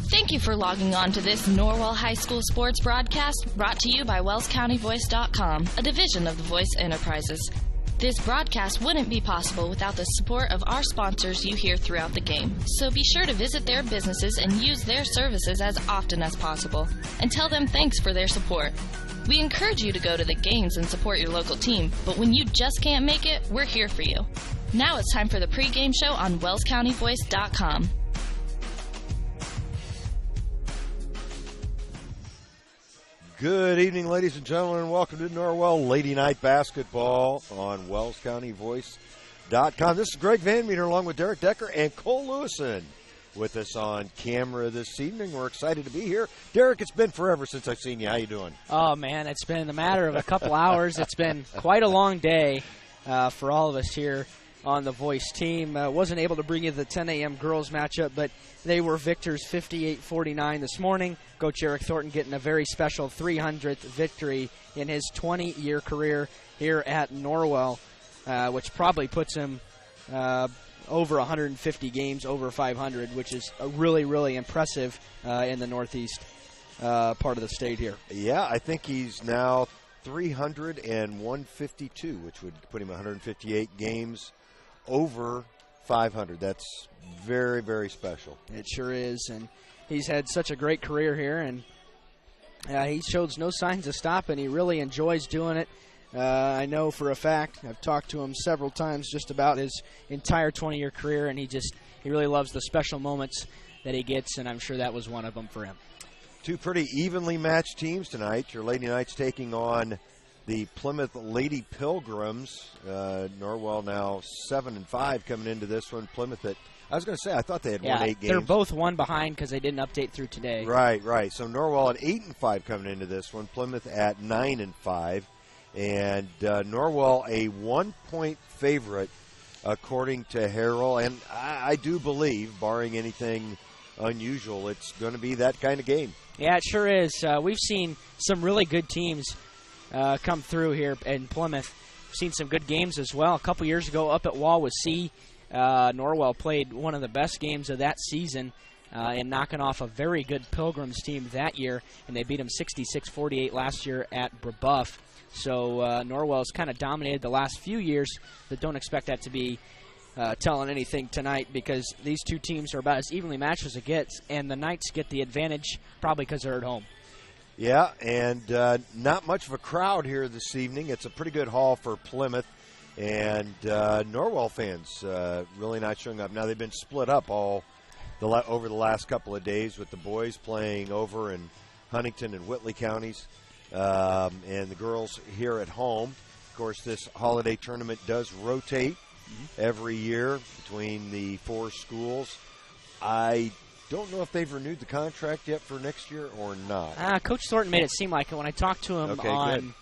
Thank you for logging on to this Norwell High School sports broadcast brought to you by WellsCountyVoice.com, a division of the Voice Enterprises. This broadcast wouldn't be possible without the support of our sponsors you hear throughout the game. So be sure to visit their businesses and use their services as often as possible, and tell them thanks for their support. We encourage you to go to the games and support your local team, but when you just can't make it, we're here for you. Now it's time for the pregame show on WellsCountyVoice.com. Good evening, ladies and gentlemen, and welcome to Norwell Lady Night Basketball on WellsCountyVoice.com. This is Greg Van Meter along with Derek Decker and Cole Lewison with us on camera this evening. We're excited to be here. Derek, it's been forever since I've seen you. How you doing? Oh, man, it's been a matter of a couple hours. It's been quite a long day for all of us here on the Voice team. Wasn't able to bring you the 10 a.m. girls matchup, but they were victors 58-49 this morning. Coach Eric Thornton getting a very special 300th victory in his 20-year career here at Norwell, which probably puts him over 150 games, over 500, which is really, really impressive in the northeast part of the state here. Yeah, I think he's now 300 and 152, which would put him 158 games over 500. That's very, very special. It sure is, and he's had such a great career here, and he shows no signs of stopping. He really enjoys doing it. I know for a fact, I've talked to him several times just about his entire 20-year career, and he really loves the special moments that he gets, and I'm sure that was one of them for him. Two pretty evenly matched teams tonight. Your Lady Knights taking on the Plymouth Lady Pilgrims. Norwell now 7-5 coming into this one. Plymouth I thought they had won 8 games. They're both one behind because they didn't update through today. Right. So Norwell at 8-5 coming into this one. Plymouth at 9-5. And Norwell a 1-point favorite according to Harrell. And I do believe, barring anything unusual, it's going to be that kind of game. Yeah, it sure is. We've seen some really good teams come through here in Plymouth. We've seen some good games as well. A couple years ago up at Wawasee, Norwell played one of the best games of that season in knocking off a very good Pilgrims team that year, and they beat them 66-48 last year at Brebeuf. So Norwell's kind of dominated the last few years, but don't expect that to be telling anything tonight because these two teams are about as evenly matched as it gets, and the Knights get the advantage probably because they're at home. Yeah, and not much of a crowd here this evening. It's a pretty good haul for Plymouth, and Norwell fans really not showing up. Now, they've been split up over the last couple of days with the boys playing over in Huntington and Whitley counties, and the girls here at home. Of course, this holiday tournament does rotate every year between the 4 schools. I don't know if they've renewed the contract yet for next year or not. Coach Thornton made it seem like it when I talked to him on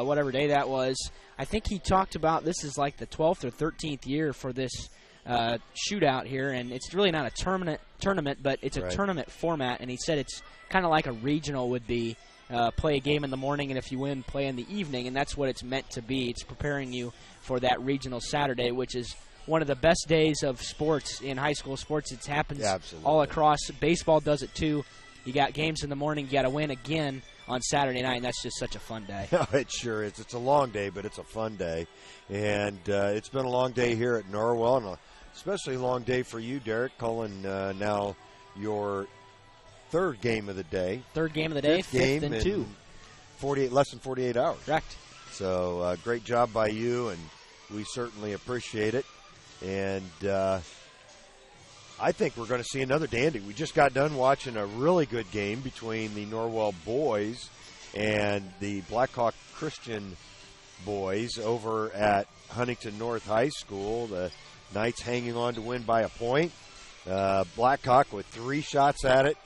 whatever day that was. I think he talked about this is like the 12th or 13th year for this shootout here, and it's really not a tournament, but it's a tournament format, and he said it's kind of like a regional would be. Play a game in the morning, and if you win, play in the evening, and that's what it's meant to be. It's preparing you for that regional Saturday, which is one of the best days of sports in high school sports. It happens all across. Baseball does it too. You got games in the morning. You got to win again on Saturday night, and that's just such a fun day. It sure is. It's a long day, but it's a fun day. And it's been a long day here at Norwell, and especially a long day for you, Derek, calling now your third game of the day. Third game of the day, fifth and 2. Less than 48 hours. Correct. So great job by you, and we certainly appreciate it. And I think we're going to see another dandy. We just got done watching a really good game between the Norwell boys and the Blackhawk Christian boys over at Huntington North High School. The Knights hanging on to win by a point. Blackhawk with 3 shots at it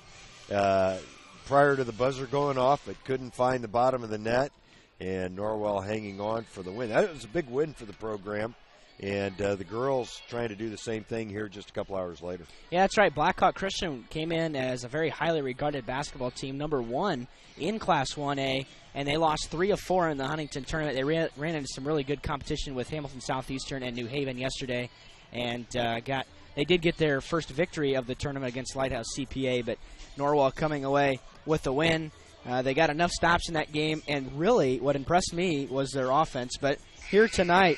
prior to the buzzer going off, but couldn't find the bottom of the net. And Norwell hanging on for the win. That was a big win for the program. And the girls trying to do the same thing here just a couple hours later. Yeah, that's right. Blackhawk Christian came in as a very highly regarded basketball team, number 1 in Class 1A, and they lost 3 of 4 in the Huntington tournament. They ran into some really good competition with Hamilton Southeastern and New Haven yesterday, and got They did get their first victory of the tournament against Lighthouse CPA, but Norwell coming away with the win. They got enough stops in that game, and really what impressed me was their offense. But here tonight,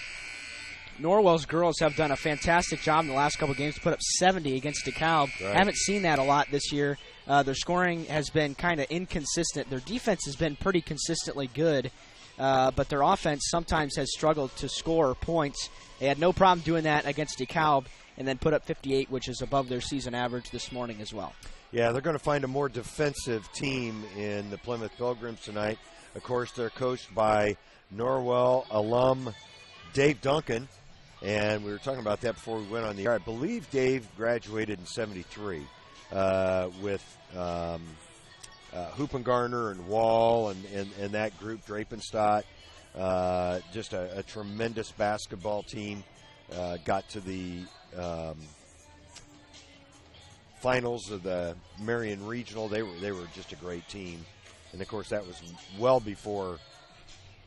Norwell's girls have done a fantastic job in the last couple of games to put up 70 against DeKalb. Right. Haven't seen that a lot this year. Their scoring has been kind of inconsistent. Their defense has been pretty consistently good, but their offense sometimes has struggled to score points. They had no problem doing that against DeKalb and then put up 58, which is above their season average this morning as well. Yeah, they're going to find a more defensive team in the Plymouth Pilgrims tonight. Of course, they're coached by Norwell alum Dave Duncan, and we were talking about that before we went on the air. I believe Dave graduated in 73 with Hoopengarner and Wall and that group, Drapenstadt. Just a tremendous basketball team. Got to the finals of the Marion Regional. They were just a great team, and of course that was well before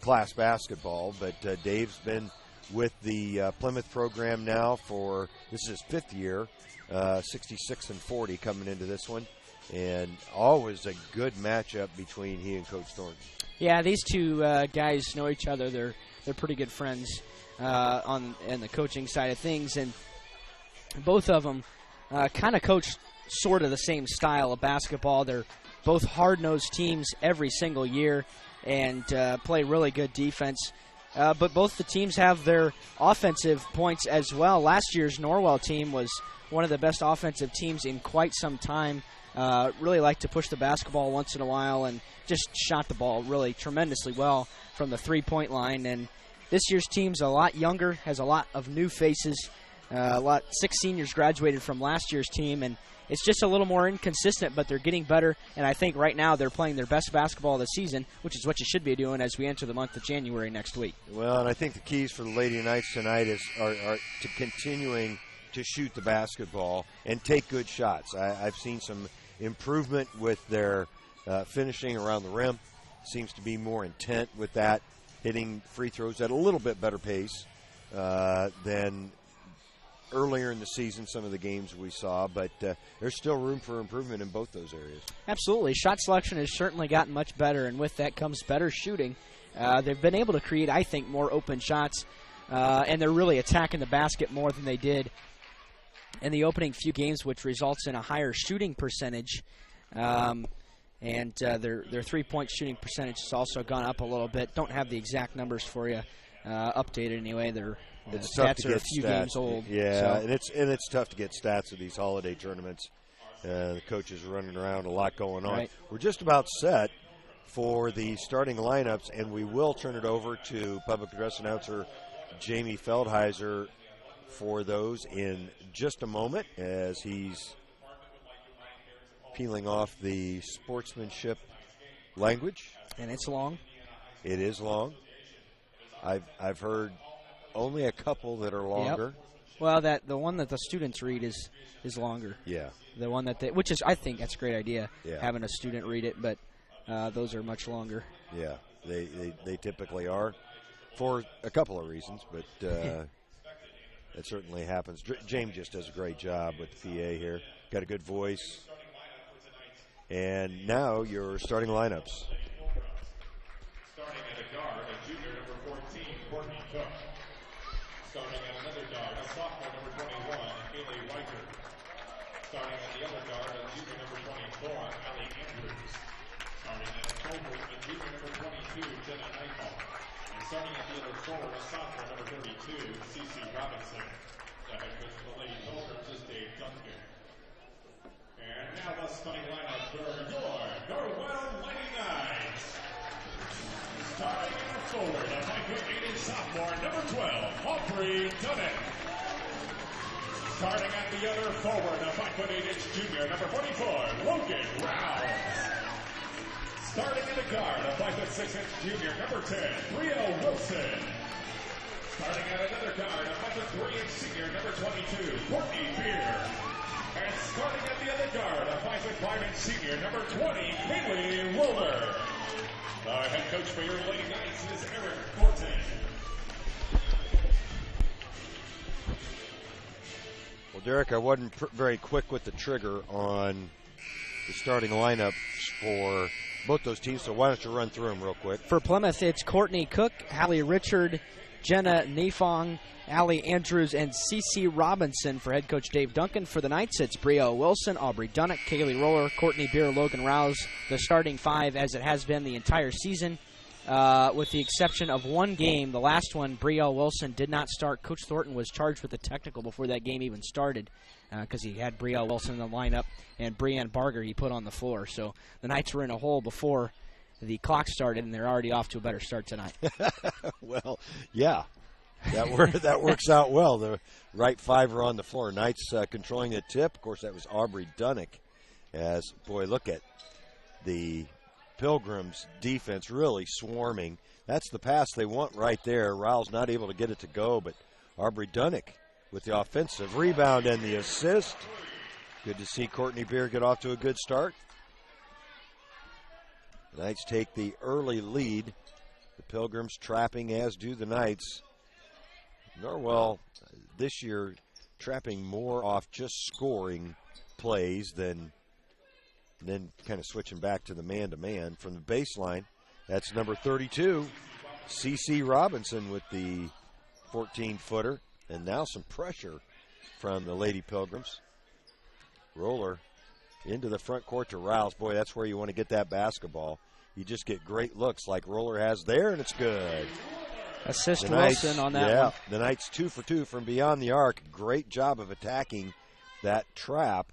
class basketball. But Dave's been with the Plymouth program now for, this is his 5th year, 66-40 coming into this one, and always a good matchup between he and Coach Thornton. Yeah, these two guys know each other. They're pretty good friends on the coaching side of things, and both of them kind of coach sort of the same style of basketball. They're both hard-nosed teams every single year and play really good defense. But both the teams have their offensive points as well. Last year's Norwell team was one of the best offensive teams in quite some time. Really liked to push the basketball once in a while and just shot the ball really tremendously well from the three-point line. And this year's team's a lot younger, has a lot of new faces. 6 seniors graduated from last year's team, and it's just a little more inconsistent, but they're getting better, and I think right now they're playing their best basketball of the season, which is what you should be doing as we enter the month of January next week. Well, and I think the keys for the Lady Knights tonight are to continuing to shoot the basketball and take good shots. I've seen some improvement with their finishing around the rim. Seems to be more intent with that, hitting free throws at a little bit better pace than earlier in the season, some of the games we saw, but there's still room for improvement in both those areas. Absolutely. Shot selection has certainly gotten much better, and with that comes better shooting. They've been able to create, I think, more open shots, and they're really attacking the basket more than they did in the opening few games, which results in a higher shooting percentage. And their three-point shooting percentage has also gone up a little bit. Don't have the exact numbers for you updated anyway. Their stats are a few games old. Yeah, so. and it's tough to get stats of these holiday tournaments. The coaches are running around, a lot going on. Right. We're just about set for the starting lineups, and we will turn it over to public address announcer Jamie Feldheiser for those in just a moment as he's peeling off the sportsmanship language. And it's long. It is long. I've heard only a couple that are longer. Yep. Well, the one that the students read is longer. Yeah. The one that which is, I think that's a great idea, yeah, having a student read it, but those are much longer. Yeah, they typically are for a couple of reasons, but it certainly happens. James just does a great job with the PA here. Got a good voice. And now your starting lineups. Starting at a guard, a junior number 14, Courtney Cook. Starting at another guard, a sophomore number 21, Haley Weicher. Starting at the other guard, a junior number 24, Allie Andrews. Starting at a forward, a junior number 22, Jenna Nightfall. And starting at the other forward, a sophomore number 32, Cece Robinson. The head coach for the Lady Pilgrims is Dave Duncan. And now the starting lineup for your Norwell Lady Knights. Starting at the forward, a 5'8" sophomore, number 12, Aubrey Dunnick. Starting at the other forward, a 5'8" junior, number 44, Logan Rouse. Starting at the guard, a 5'6" junior, number 10, Brielle Wilson. Starting at another guard, a 5'3" senior, number 22, Courtney Beer. And starting at the other guard, a 5'5" senior, number 20, Haley Roller. The head coach for your Lady Knights is Eric Thornton. Well, Derek, I wasn't very quick with the trigger on the starting lineup for both those teams, so why don't you run through them real quick? For Plymouth, it's Courtney Cook, Hallie Richard, Jenna Nifong, Allie Andrews, and Cece Robinson. For head coach Dave Duncan. For the Knights, it's Brielle Wilson, Aubrey Dunnick, Kaylee Roller, Courtney Beer, Logan Rouse. The starting five, as it has been the entire season, with the exception of one game. The last one, Brielle Wilson did not start. Coach Thornton was charged with a technical before that game even started because he had Brielle Wilson in the lineup, and Brianne Barger he put on the floor. So the Knights were in a hole before the clock started, and they're already off to a better start tonight. Well, yeah. That works out well. The right five are on the floor. Knights controlling the tip. Of course, that was Aubrey Dunnick. Look at the Pilgrims' defense really swarming. That's the pass they want right there. Riles not able to get it to go, but Aubrey Dunnick with the offensive rebound and the assist. Good to see Courtney Beer get off to a good start. The Knights take the early lead. The Pilgrims trapping, as do the Knights. Norwell this year trapping more off just scoring plays than kind of switching back to the man-to-man. From the baseline, that's number 32, Cece Robinson with the 14-footer. And now some pressure from the Lady Pilgrims. Roller into the front court to Rouse. Boy, that's where you want to get that basketball. You just get great looks like Roller has there, and it's good. Assist Wilson on that one. The Knights 2 for 2 from beyond the arc. Great job of attacking that trap.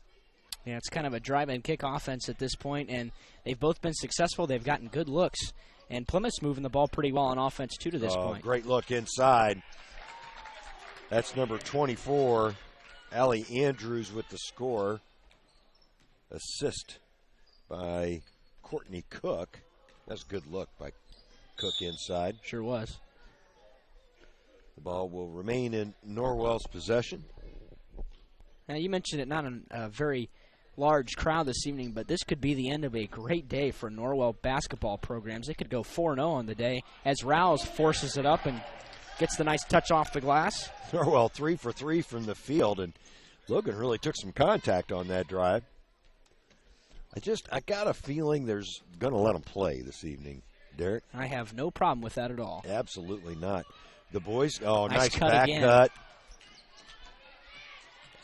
Yeah, it's kind of a drive-and kick offense at this point, and they've both been successful. They've gotten good looks, and Plymouth's moving the ball pretty well on offense, too, to this point. Great look inside. That's number 24, Allie Andrews with the score. Assist by Courtney Cook. That's a good look by Cook inside. Sure was. The ball will remain in Norwell's possession. Now, you mentioned it, not a very large crowd this evening, but this could be the end of a great day for Norwell basketball programs. They could go 4-0 on the day as Rouse forces it up and gets the nice touch off the glass. Norwell 3 for 3 from the field, and Logan really took some contact on that drive. I got a feeling there's going to let them play this evening, Derek. I have no problem with that at all. Absolutely not. The boys, nice cut back again. cut.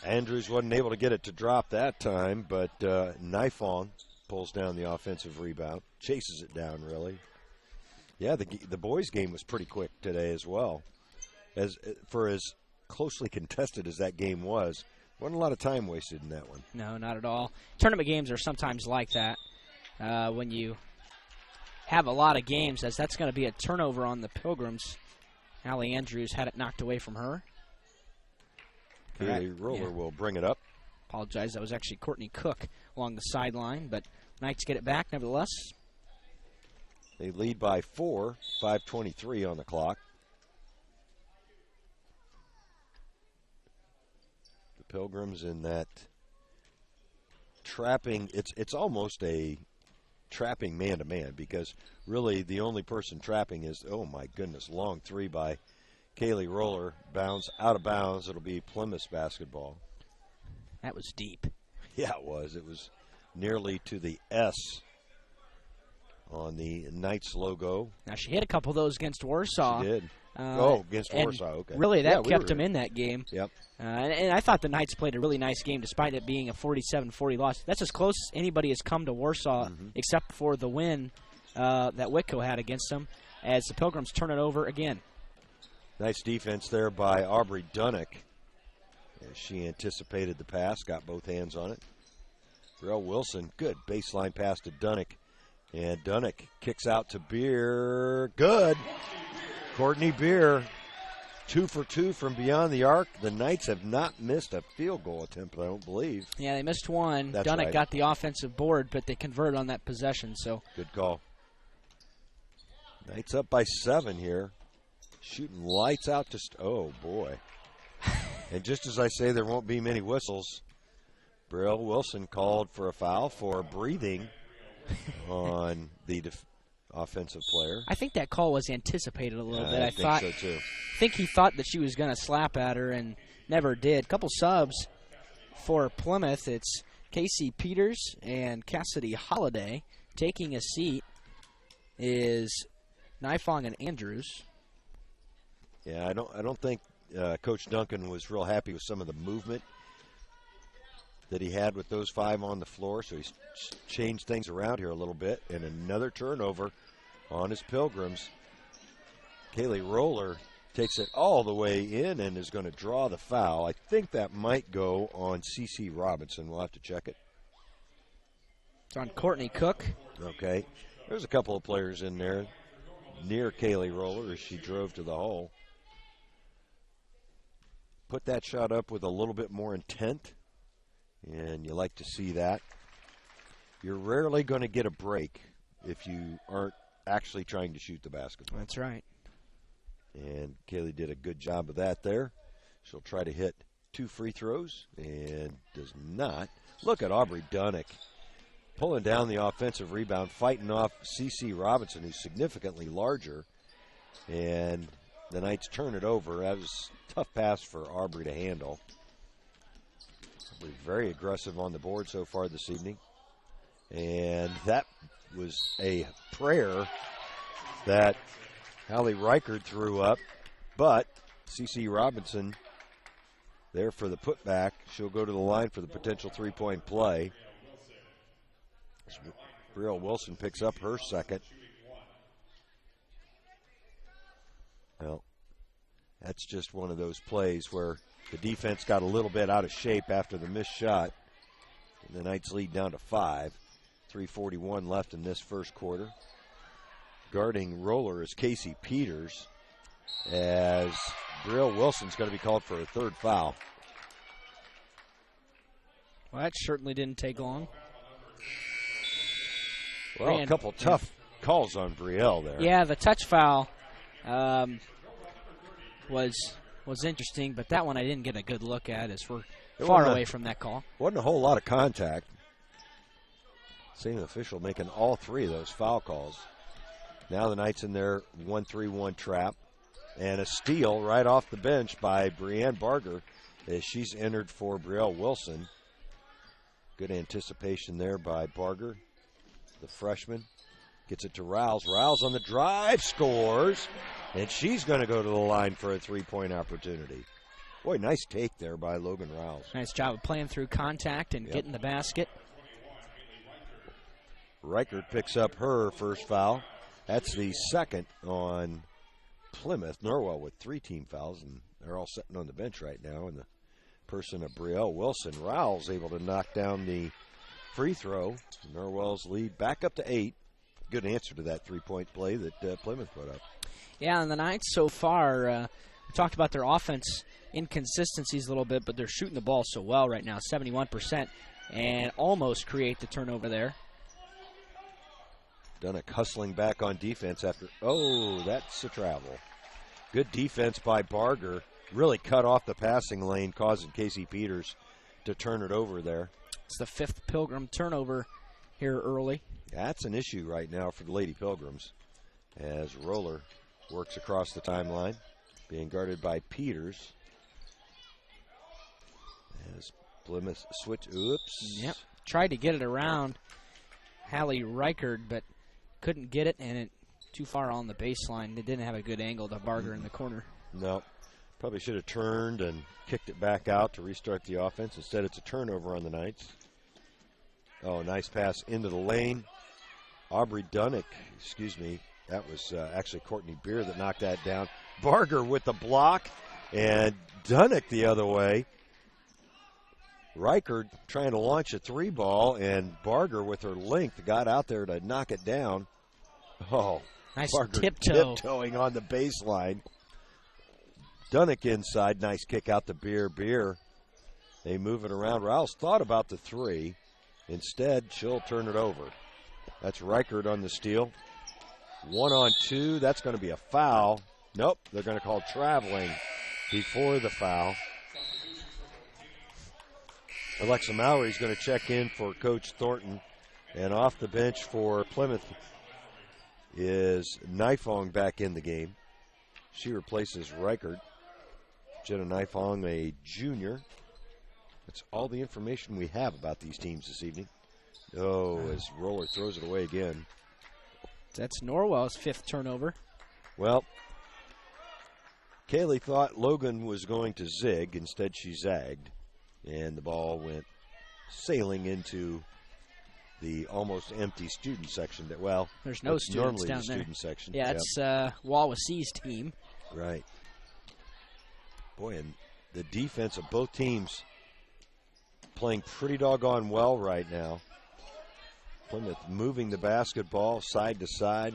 Andrews wasn't able to get it to drop that time, but Nifong pulls down the offensive rebound, chases it down, really. Yeah, the boys' game was pretty quick today as well. As closely contested as that game was, wasn't a lot of time wasted in that one. No, not at all. Tournament games are sometimes like that. When you have a lot of games, as that's going to be a turnover on the Pilgrims. Allie Andrews had it knocked away from her. Kaylee Roller will bring it up. Apologize, that was actually Courtney Cook along the sideline, but Knights get it back nevertheless. They lead by 4, 5:23 on the clock. The Pilgrims in that trapping, it's almost a trapping man-to-man because really the only person trapping is, oh my goodness, long three by Kaylee Roller, bounds out of bounds. It'll be Plymouth's basketball. That was deep. Yeah, it was. It was nearly to the S on the Knights logo. Now, she hit a couple of those against Warsaw. She did. Against Warsaw, okay. Really, that kept them in that game. Yep. And I thought the Knights played a really nice game despite it being a 47-40 loss. That's as close as anybody has come to Warsaw except for the win that Whitco had against them as the Pilgrims turn it over again. Nice defense there by Aubrey Dunnick. As she anticipated the pass, got both hands on it. Brielle Wilson, good baseline pass to Dunnick. And Dunnick kicks out to Beer. Good. Courtney Beer, 2 for 2 from beyond the arc. The Knights have not missed a field goal attempt, I don't believe. Yeah, they missed one. That's Dunnick right. got the offensive board, but they converted on that possession. So good call. Knights up by 7 here. Shooting lights out to oh, boy. And just as I say there won't be many whistles, Brielle Wilson called for a foul for breathing on the offensive player. I think that call was anticipated a little bit. I think so too. I think he thought that she was going to slap at her and never did. A couple subs for Plymouth, it's Casey Peters and Cassidy Holliday. Taking a seat is Nifong and Andrews. Yeah, I don't think Coach Duncan was real happy with some of the movement that he had with those 5 on the floor, so he's changed things around here a little bit. And another turnover on his Pilgrims. Kaylee Roller takes it all the way in and is going to draw the foul. I think that might go on C.C. Robinson. We'll have to check it. It's on Courtney Cook. Okay. There's a couple of players in there near Kaylee Roller as she drove to the hole. Put that shot up with a little bit more intent, and you like to see that. You're rarely going to get a break if you aren't actually trying to shoot the basketball. That's right. And Kaylee did a good job of that there. She'll try to hit 2 free throws and does not. Look at Aubrey Dunnick pulling down the offensive rebound, fighting off C.C. Robinson, who's significantly larger. And the Knights turn it over. That was a tough pass for Aubrey to handle. Aubrey very aggressive on the board so far this evening. And that was a prayer that Hallie Reichert threw up, but C.C. Robinson there for the putback. She'll go to the line for the potential 3-point play. Brielle Wilson picks up her second. Well, that's just one of those plays where the defense got a little bit out of shape after the missed shot. And the Knights lead down to 5. 3:41 left in this first quarter. Guarding Roller is Casey Peters, as Brielle Wilson's going to be called for a 3rd foul. Well, that certainly didn't take long. Well, a couple tough calls on Brielle there. Yeah, the touch foul was interesting, but that one I didn't get a good look at as we're far away from that call. Wasn't a whole lot of contact. Same official making all 3 of those foul calls. Now the Knights in their 1-3-1 trap. And a steal right off the bench by Brianne Barger as she's entered for Brielle Wilson. Good anticipation there by Barger, the freshman. Gets it to Rouse. Rouse on the drive, scores. And she's going to go to the line for a 3-point opportunity. Boy, nice take there by Logan Rouse. Nice job of playing through contact and getting the basket. Reichert picks up her first foul. That's the second on Plymouth. Norwell with 3 team fouls, and they're all sitting on the bench right now. And the person of Brielle Wilson, Rouse, able to knock down the free throw. Norwell's lead back up to 8. Good answer to that 3-point play that Plymouth put up. Yeah, and the Knights so far, we talked about their offense inconsistencies a little bit, but they're shooting the ball so well right now, 71%, and almost create the turnover there. Dunnick hustling back on defense after, that's a travel. Good defense by Barger. Really cut off the passing lane, causing Casey Peters to turn it over there. It's the 5th Pilgrim turnover here early. That's an issue right now for the Lady Pilgrims as Roller works across the timeline, being guarded by Peters. As Plymouth switch, Yep, tried to get it around Hallie Reichert, but couldn't get it, and it too far on the baseline. They didn't have a good angle to Barger in the corner. No, probably should have turned and kicked it back out to restart the offense. Instead, it's a turnover on the Knights. Oh, nice pass into the lane. Aubrey Dunnick, that was actually Courtney Beer that knocked that down. Barger with the block, and Dunnick the other way. Reichert trying to launch a 3-ball, and Barger with her length got out there to knock it down. Oh, nice Barger tiptoeing on the baseline. Dunnick inside, nice kick out to Beer. They move it around. Rouse thought about the 3. Instead, she'll turn it over. That's Reichert on the steal. 1-on-2, that's going to be a foul. Nope, they're going to call traveling before the foul. Alexa Mallory's going to check in for Coach Thornton. And off the bench for Plymouth is Nifong back in the game. She replaces Reichert. Jenna Nifong, a junior. That's all the information we have about these teams this evening. Oh, as Roller throws it away again. That's Norwell's 5th turnover. Well, Kaylee thought Logan was going to zig. Instead, she zagged. And the ball went sailing into the almost empty student section. There's no students down there. Student section. Yeah, it's Wawassee's team. Right. Boy, and the defense of both teams playing pretty doggone well right now. Plymouth moving the basketball side to side.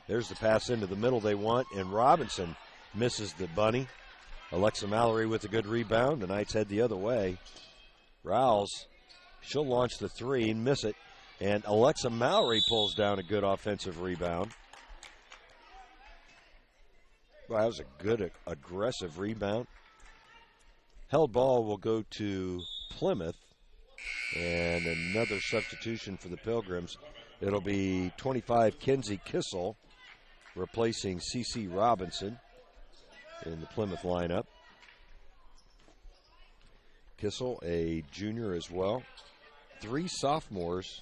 There's the pass into the middle they want, and Robinson misses the bunny. Alexa Mallory with a good rebound. The Knights head the other way. Rouse, she'll launch the three and miss it. And Alexa Mallory pulls down a good offensive rebound. Well, that was a good, aggressive rebound. Held ball will go to Plymouth. And another substitution for the Pilgrims. It'll be 25 Kenzie Kissel replacing C.C. Robinson in the Plymouth lineup. Kissel, a junior as well. 3 sophomores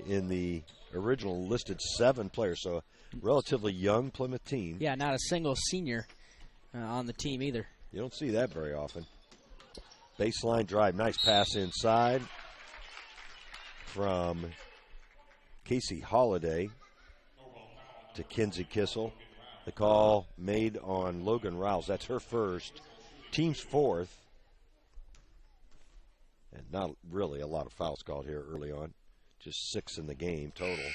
in the original listed 7 players, so a relatively young Plymouth team. Yeah, not a single senior on the team either. You don't see that very often. Baseline drive, nice pass inside from Casey Holliday to Kenzie Kissel. The call made on Logan Rouse. That's her first. Team's 4th. And not really a lot of fouls called here early on. Just 6 in the game total.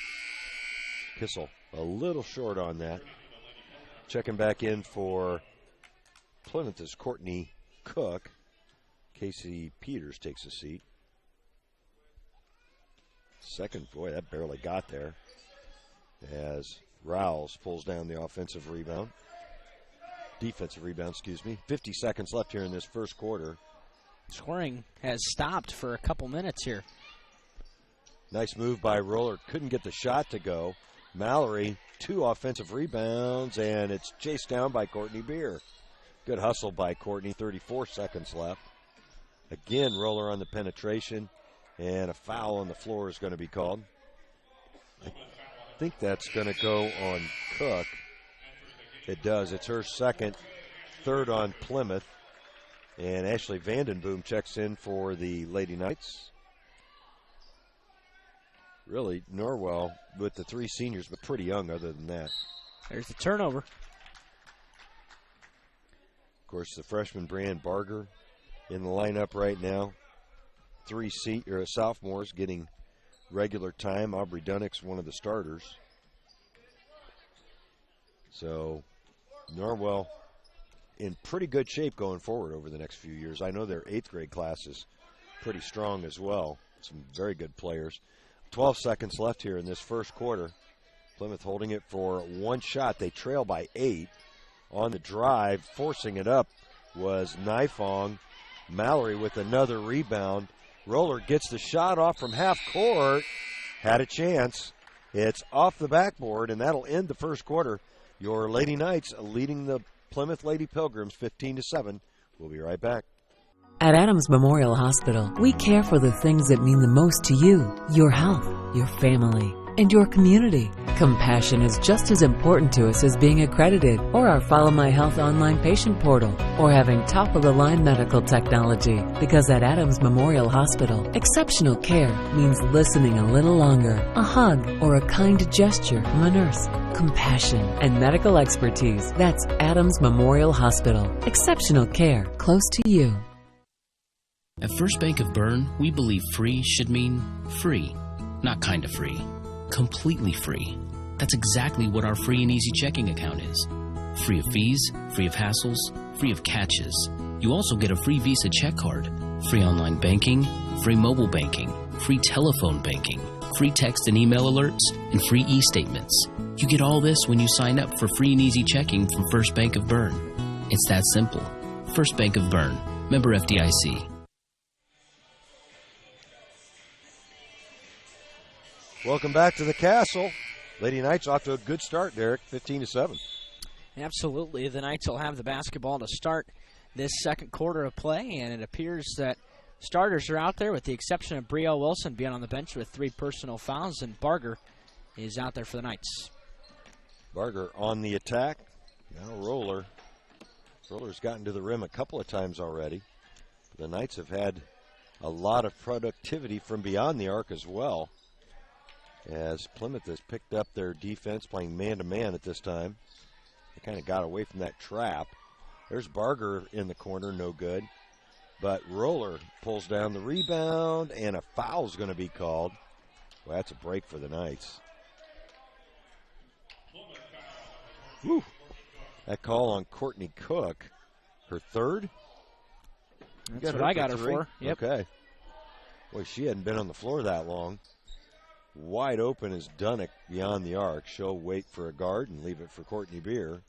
Kissel a little short on that. Checking back in for Plymouth is Courtney Cook. Casey Peters takes a seat. Second, boy, that barely got there. As Rouse pulls down the defensive rebound, 50 seconds left here in this first quarter. Scoring has stopped for a couple minutes here. Nice move by Roller. Couldn't get the shot to go. Mallory, 2 offensive rebounds, and it's chased down by Courtney Beer. Good hustle by Courtney. 34 seconds left. Again, Roller on the penetration, and a foul on the floor is going to be called. I think that's going to go on Cook. It does. It's her second, 3rd on Plymouth. And Ashley Vandenboom checks in for the Lady Knights. Really, Norwell with the 3 seniors, but pretty young other than that. There's the turnover. Of course, the freshman Brianne Barger in the lineup right now. 3 sophomores getting regular time. Aubrey Dunnick's one of the starters. So, Norwell in pretty good shape going forward over the next few years. I know their 8th grade class is pretty strong as well. Some very good players. 12 seconds left here in this first quarter. Plymouth holding it for 1 shot. They trail by 8. On the drive, forcing it up was Nifong. Mallory with another rebound. Roller gets the shot off from half court. Had a chance. It's off the backboard, and that'll end the first quarter. Your Lady Knights leading the Plymouth Lady Pilgrims 15-7. We'll be right back. At Adams Memorial Hospital, we care for the things that mean the most to you, your health, your family, and your community. Compassion is just as important to us as being accredited, or our Follow My Health online patient portal, or having top-of-the-line medical technology. Because at Adams Memorial Hospital, exceptional care means listening a little longer, a hug, or a kind gesture from a nurse. Compassion and medical expertise. That's Adams Memorial Hospital. Exceptional care close to you. At First Bank of Bern, we believe free should mean free. Not kind of free. Completely free. That's exactly what our free and easy checking account is. Free of fees, free of hassles, free of catches. You also get a free Visa check card, free online banking, free mobile banking, free telephone banking, free text and email alerts, and free e-statements. You get all this when you sign up for free and easy checking from First Bank of Bern. It's that simple. First Bank of Bern. Member FDIC. Welcome back to the Castle. Lady Knights off to a good start, Derek, 15-7. Absolutely. The Knights will have the basketball to start this second quarter of play, and it appears that starters are out there with the exception of Brielle Wilson being on the bench with 3 personal fouls, and Barger is out there for the Knights. Barger on the attack. Now Roller. Roller's gotten to the rim a couple of times already. The Knights have had a lot of productivity from beyond the arc as well, as Plymouth has picked up their defense, playing man-to-man at this time. They kind of got away from that trap. There's Barger in the corner, no good. But Roller pulls down the rebound, and a foul's going to be called. Well, that's a break for the Knights. Whew. That call on Courtney Cook, her third? That's what I got her for. Yep. Okay. Boy, she hadn't been on the floor that long. Wide open is Dunnick beyond the arc. She'll wait for a guard and leave it for Courtney Beer.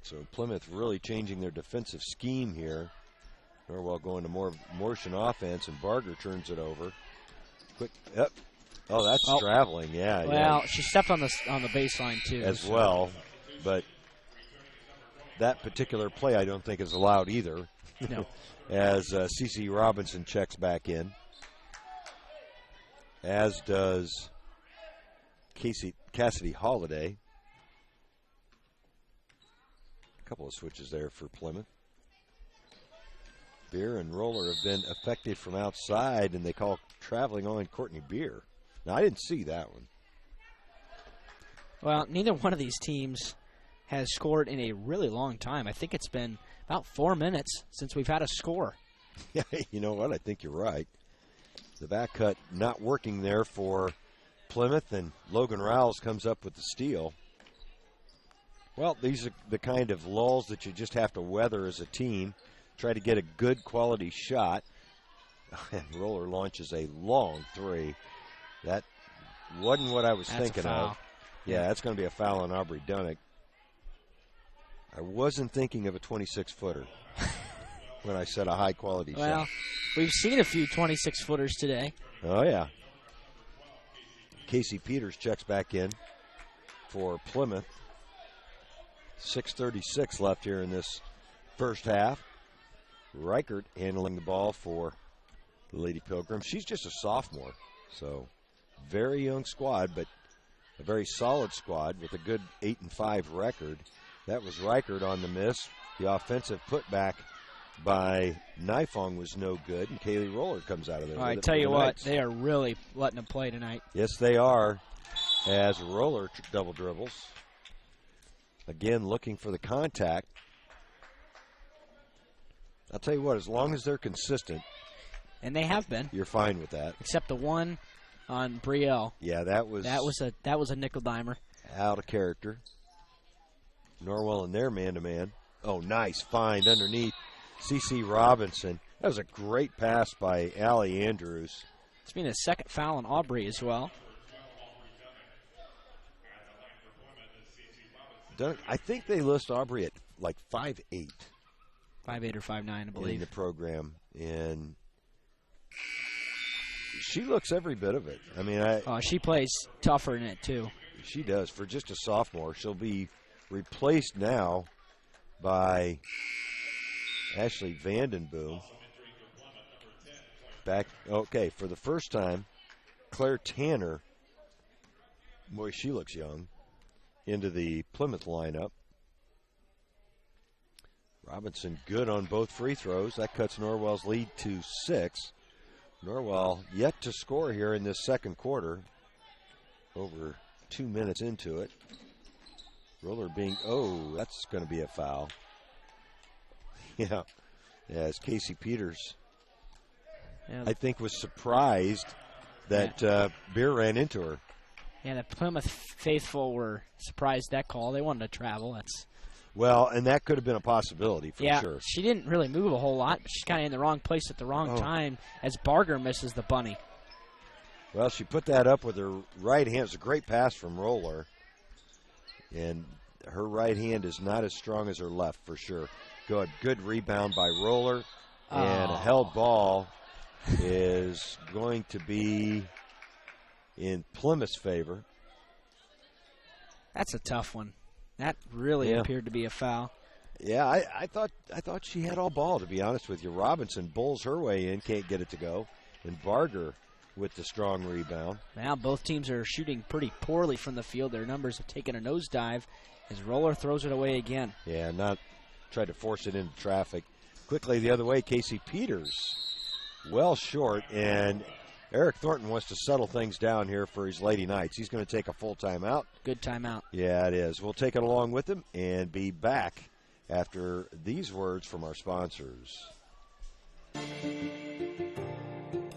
So Plymouth really changing their defensive scheme here. Norwell going to more motion offense, and Barger turns it over. Quick, yep. Oh, that's traveling. Yeah. Well, she stepped on the baseline too. As well, but that particular play I don't think is allowed either. No. As CeCe Robinson checks back in, as does Cassidy Holiday. A couple of switches there for Plymouth. Beer and Roller have been effective from outside, and they call traveling on Courtney Beer. Now, I didn't see that one. Well, neither one of these teams has scored in a really long time. I think it's been about 4 minutes since we've had a score. Yeah, you know what? I think you're right. The back cut not working there for Plymouth, and Logan Rouse comes up with the steal. Well, these are the kind of lulls that you just have to weather as a team. Try to get a good quality shot. And Roller launches a long three. That wasn't what I was thinking of. Yeah, that's going to be a foul on Aubrey Dunnick. I wasn't thinking of a 26-footer when I said a high-quality shot. Well, we've seen a few 26-footers today. Oh, yeah. Casey Peters checks back in for Plymouth. 6:36 left here in this first half. Reichert handling the ball for the Lady Pilgrims. She's just a sophomore, so very young squad, but a very solid squad with a good 8-5 record. That was Reichert on the miss. The offensive putback by Nifong was no good, and Kaylee Roller comes out of there. I tell you what, they are really letting them play tonight. Yes, they are, as Roller double dribbles. Again, looking for the contact. I'll tell you what, as long as they're consistent. And they have been. You're fine with that. Except the one on Brielle. Yeah, that was a nickel-dimer. Out of character. Norwell in their man-to-man. Oh, nice find underneath CeCe Robinson. That was a great pass by Allie Andrews. It's been a second foul on Aubrey as well. I think they list Aubrey at like 5'8". 5'8" or 5'9", I believe. In the program. And she looks every bit of it. I mean, she plays tougher in it, too. She does. For just a sophomore, she'll be replaced now by Ashley Vandenboom. For the first time, Claire Tanner, boy, she looks young, into the Plymouth lineup. Robinson good on both free throws. That cuts Norwell's lead to 6. Norwell yet to score here in this second quarter. Over 2 minutes into it. Roller that's going to be a foul. Yeah. As Casey Peters, I think, was surprised that Beer ran into her. Yeah, the Plymouth faithful were surprised that call. They wanted to travel. And that could have been a possibility for sure. She didn't really move a whole lot, but she's kind of in the wrong place at the wrong time as Barger misses the bunny. Well, she put that up with her right hand. It's a great pass from Roller. And her right hand is not as strong as her left for sure. Good rebound by Roller. And a held ball is going to be in Plymouth's favor. That's a tough one. That really appeared to be a foul. Yeah, I thought she had all ball, to be honest with you. Robinson bowls her way in, can't get it to go. And Barger with the strong rebound. Now both teams are shooting pretty poorly from the field. Their numbers have taken a nosedive as Roller throws it away again. Yeah, not tried to force it into traffic. Quickly the other way, Casey Peters well short, and Eric Thornton wants to settle things down here for his Lady Knights. He's going to take a full timeout. Good timeout. Yeah, it is. We'll take it along with him and be back after these words from our sponsors.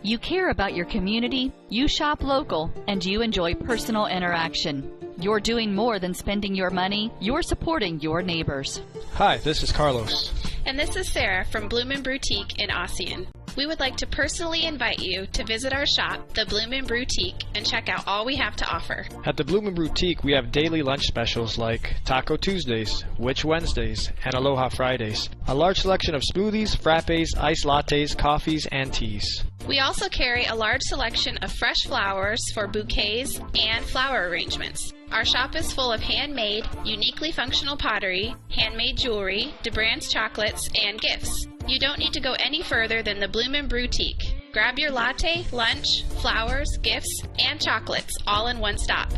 You care about your community, you shop local, and you enjoy personal interaction. You're doing more than spending your money, you're supporting your neighbors. Hi, this is Carlos. And this is Sarah from Bloomin' Boutique in Ossian. We would like to personally invite you to visit our shop, the Bloomin' Boutique, and check out all we have to offer. At the Bloomin' Boutique, we have daily lunch specials like Taco Tuesdays, Witch Wednesdays, and Aloha Fridays. A large selection of smoothies, frappes, iced lattes, coffees, and teas. We also carry a large selection of fresh flowers for bouquets and flower arrangements. Our shop is full of handmade, uniquely functional pottery, handmade jewelry, DeBrand's chocolates, and gifts. You don't need to go any further than the Bloomin' Boutique. Grab your latte, lunch, flowers, gifts, and chocolates all in one stop.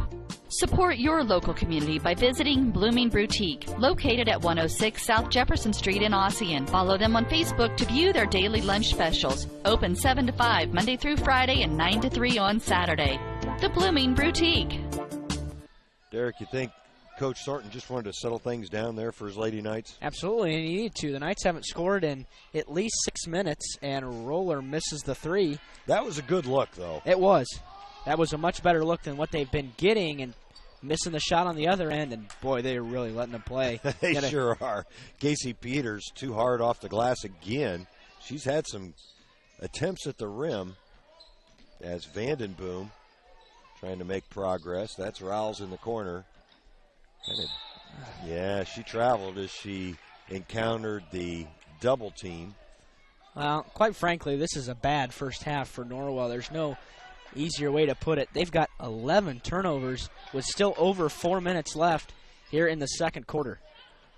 Support your local community by visiting Blooming Boutique, located at 106 South Jefferson Street in Ossian. Follow them on Facebook to view their daily lunch specials. Open 7 to 5 Monday through Friday and 9 to 3 on Saturday. The Blooming Boutique. Derek, you think Coach Thornton just wanted to settle things down there for his Lady Knights? Absolutely, and you need to. The Knights haven't scored in at least 6 minutes, and Roller misses the three. That was a good look, though. It was. That was a much better look than what they've been getting, and missing the shot on the other end, and boy, they're really letting them play. They sure are. Casey Peters too hard off the glass again. She's had some attempts at the rim as Vandenboom trying to make progress. That's Riles in the corner. Yeah, she traveled as she encountered the double team. Well, quite frankly, this is a bad first half for Norwell. There's no easier way to put it. They've got 11 turnovers with still over 4 minutes left here in the second quarter.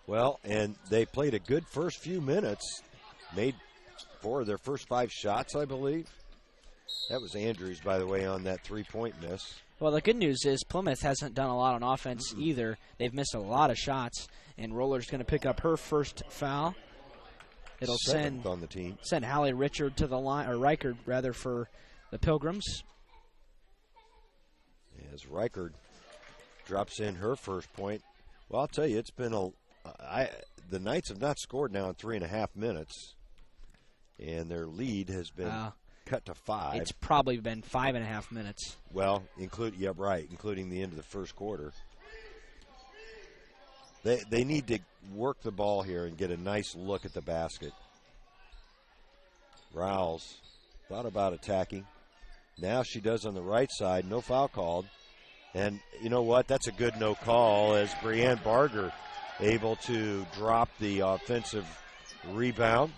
Well, and they played a good first few minutes. Made 4 of their first 5 shots, I believe. That was Andrews, by the way, on that three-point miss. Well, the good news is Plymouth hasn't done a lot on offense either. They've missed a lot of shots, and Roller's going to pick up her first foul. It'll send on the team. Send Hallie Richard to the line, or Reichard rather, for the Pilgrims. As Reichard drops in her first point. Well, I'll tell you, it's been the Knights have not scored now in 3.5 minutes, and their lead has been cut to 5. It's probably been 5.5 minutes. Well, including the end of the first quarter. They need to work the ball here and get a nice look at the basket. Riles thought about attacking. Now she does on the right side. No foul called. And you know what? That's a good no call as Brianne Barger able to drop the offensive rebound.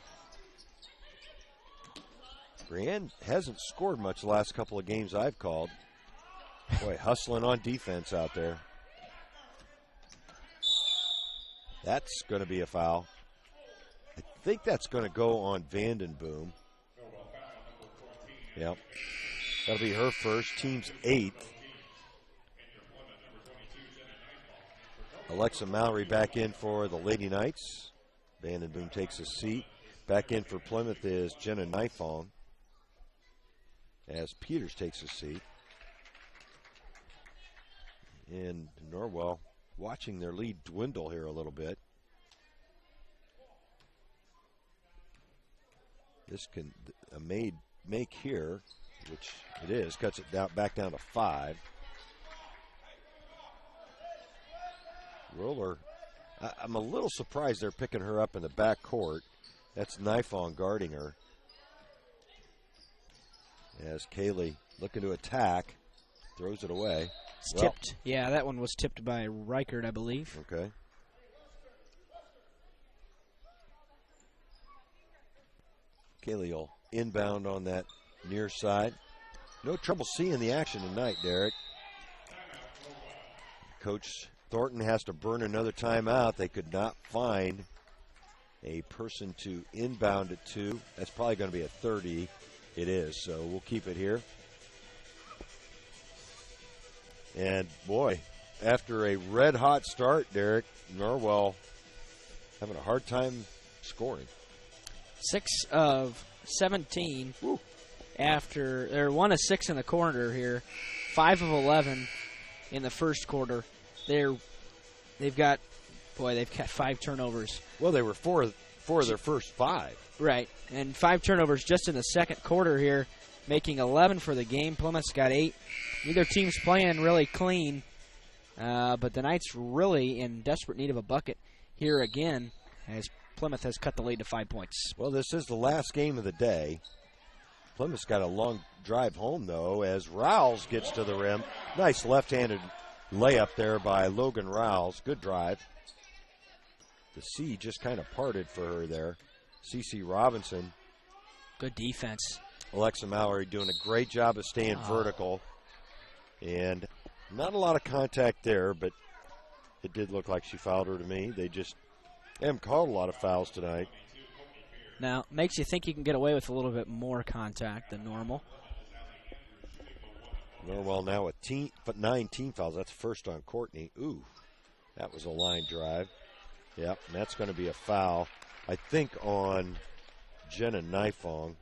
Brianne hasn't scored much the last couple of games I've called. Boy, hustling on defense out there. That's going to be a foul. I think that's going to go on Vandenboom. Yep. That'll be her first, team's 8th. Alexa Mallory back in for the Lady Knights. Vandenboom takes a seat. Back in for Plymouth is Jenna Nifong as Peters takes a seat. And Norwell watching their lead dwindle here a little bit. This can a make here, which it is, cuts it back down to 5. Roller, I'm a little surprised they're picking her up in the back court. That's Nifong guarding her. As Kaylee looking to attack, throws it away. It's tipped. Yeah, that one was tipped by Reichard, I believe. Okay. Kaylee will inbound on that near side. No trouble seeing the action tonight, Derek. Coach Thornton has to burn another timeout. They could not find a person to inbound at 2. That's probably going to be a 30. It is, so we'll keep it here. And, boy, after a red-hot start, Derek, Norwell having a hard time scoring. 6 of 17 after they're 1 of 6 in the quarter here, 5 of 11 in the first quarter. They've got 5 turnovers. Well, they were four of their first 5. Right, and 5 turnovers just in the second quarter here, making 11 for the game. Plymouth's got 8. Neither team's playing really clean, but the Knights really in desperate need of a bucket here again, as Plymouth has cut the lead to 5 points. Well, this is the last game of the day. Plymouth's got a long drive home, though, as Rowles gets to the rim. Nice left-handed layup there by Logan Rowles. Good drive. The sea just kind of parted for her there. CeCe Robinson. Good defense. Alexa Mallory doing a great job of staying vertical. And not a lot of contact there, but it did look like she fouled her to me. They just haven't called a lot of fouls tonight. Now, makes you think you can get away with a little bit more contact than normal. Norwell now with 9 team fouls. That's first on Courtney. Ooh, that was a line drive. Yep, and that's going to be a foul, I think, on Jenna Nifong.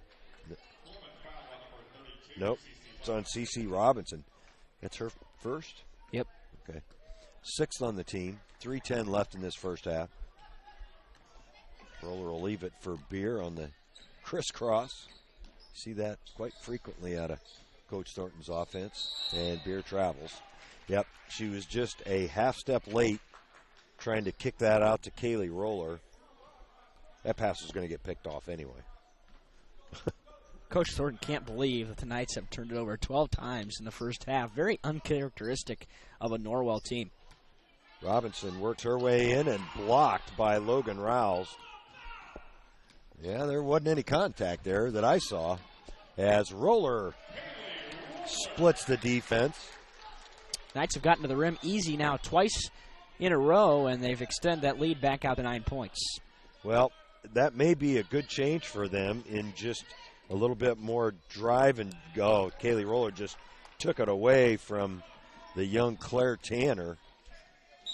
Nope, it's on CeCe Robinson. That's her first? Yep. Okay. 6th on the team. 3:10 left in this first half. Roller will leave it for Beer on the crisscross. See that quite frequently out of Coach Thornton's offense. And Beer travels. Yep, she was just a half step late trying to kick that out to Kaylee Roller. That pass was going to get picked off anyway. Coach Thornton can't believe that the Knights have turned it over 12 times in the first half. Very uncharacteristic of a Norwell team. Robinson works her way in and blocked by Logan Rowles. Yeah, there wasn't any contact there that I saw, as Roller splits the defense. Knights have gotten to the rim easy now twice in a row, and they've extended that lead back out to 9 points. Well, that may be a good change for them in just a little bit more drive and go. Kaylee Roller just took it away from the young Claire Tanner.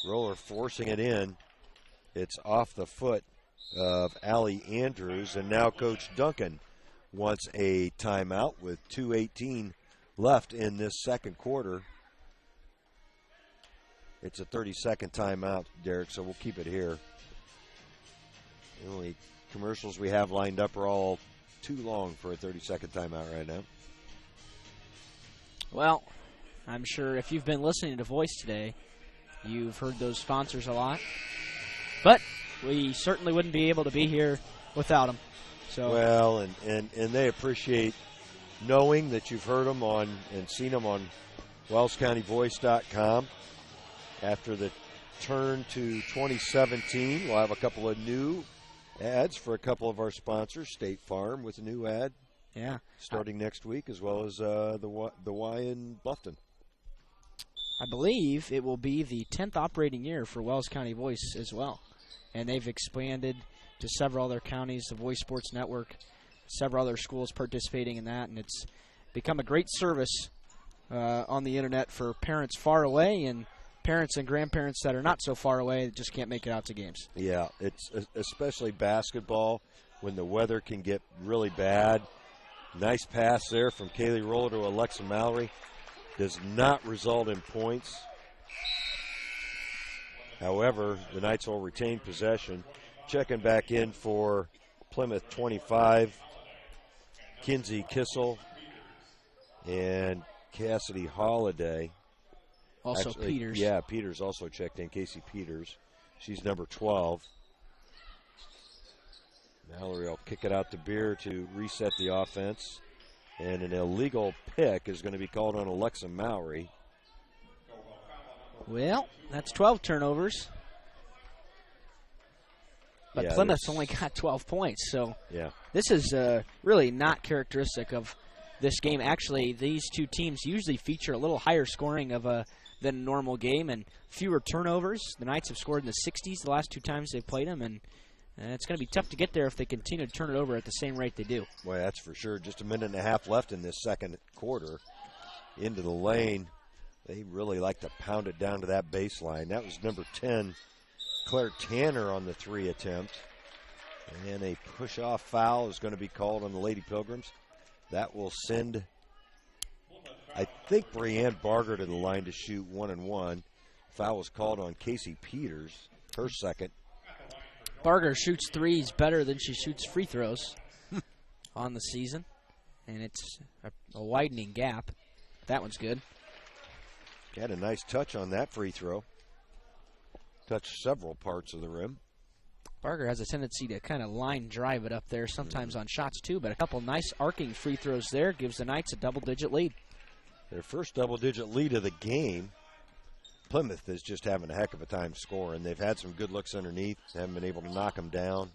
Roller forcing it in. It's off the foot of Allie Andrews, and now Coach Duncan wants a timeout with 2:18 left in this second quarter. It's a 30-second timeout, Derek, so we'll keep it here. The only commercials we have lined up are all too long for a 30-second timeout right now. Well, I'm sure if you've been listening to Voice today, you've heard those sponsors a lot. But we certainly wouldn't be able to be here without them. So. Well, and they appreciate knowing that you've heard them on and seen them on WellsCountyVoice.com. After the turn to 2017, we'll have a couple of new ads for a couple of our sponsors. State Farm with a new ad. Yeah. Starting next week, as well as the Y in Bluffton. I believe it will be the 10th operating year for Wells County Voice as well. And they've expanded to several other counties, the Voice Sports Network, several other schools participating in that. And it's become a great service on the Internet for parents far away and parents and grandparents that are not so far away that just can't make it out to games. Yeah, it's especially basketball when the weather can get really bad. Nice pass there from Kaylee Roller to Alexa Mallory. Does not result in points. However, the Knights will retain possession. Checking back in for Plymouth 25, Kinsey Kissel and Cassidy Holiday. Also Peters. Yeah, Peters also checked in, Casey Peters. She's number 12. Mallory will kick it out to Beer to reset the offense. And an illegal pick is going to be called on Alexa Mallory. Well, that's 12 turnovers. But yeah, Plymouth's only got 12 points, so yeah. This is really not characteristic of this game. Actually, these two teams usually feature a little higher scoring of than a normal game and fewer turnovers. The Knights have scored in the 60s the last two times they've played them, and And it's going to be tough to get there if they continue to turn it over at the same rate they do. Well, that's for sure. Just a minute and a half left in this second quarter. Into the lane. They really like to pound it down to that baseline. That was number 10, Claire Tanner, on the 3 attempt. And a push-off foul is going to be called on the Lady Pilgrims. That will send, I think, Brianne Barger to the line to shoot 1-and-1. Foul was called on Casey Peters, her second. Barger shoots threes better than she shoots free throws on the season. And it's a widening gap. That one's good. Got a nice touch on that free throw. Touched several parts of the rim. Barger has a tendency to kind of line drive it up there, sometimes on shots too, but a couple nice arcing free throws there gives the Knights a double-digit lead. Their first double-digit lead of the game. Plymouth is just having a heck of a time scoring. They've had some good looks underneath, haven't been able to knock them down.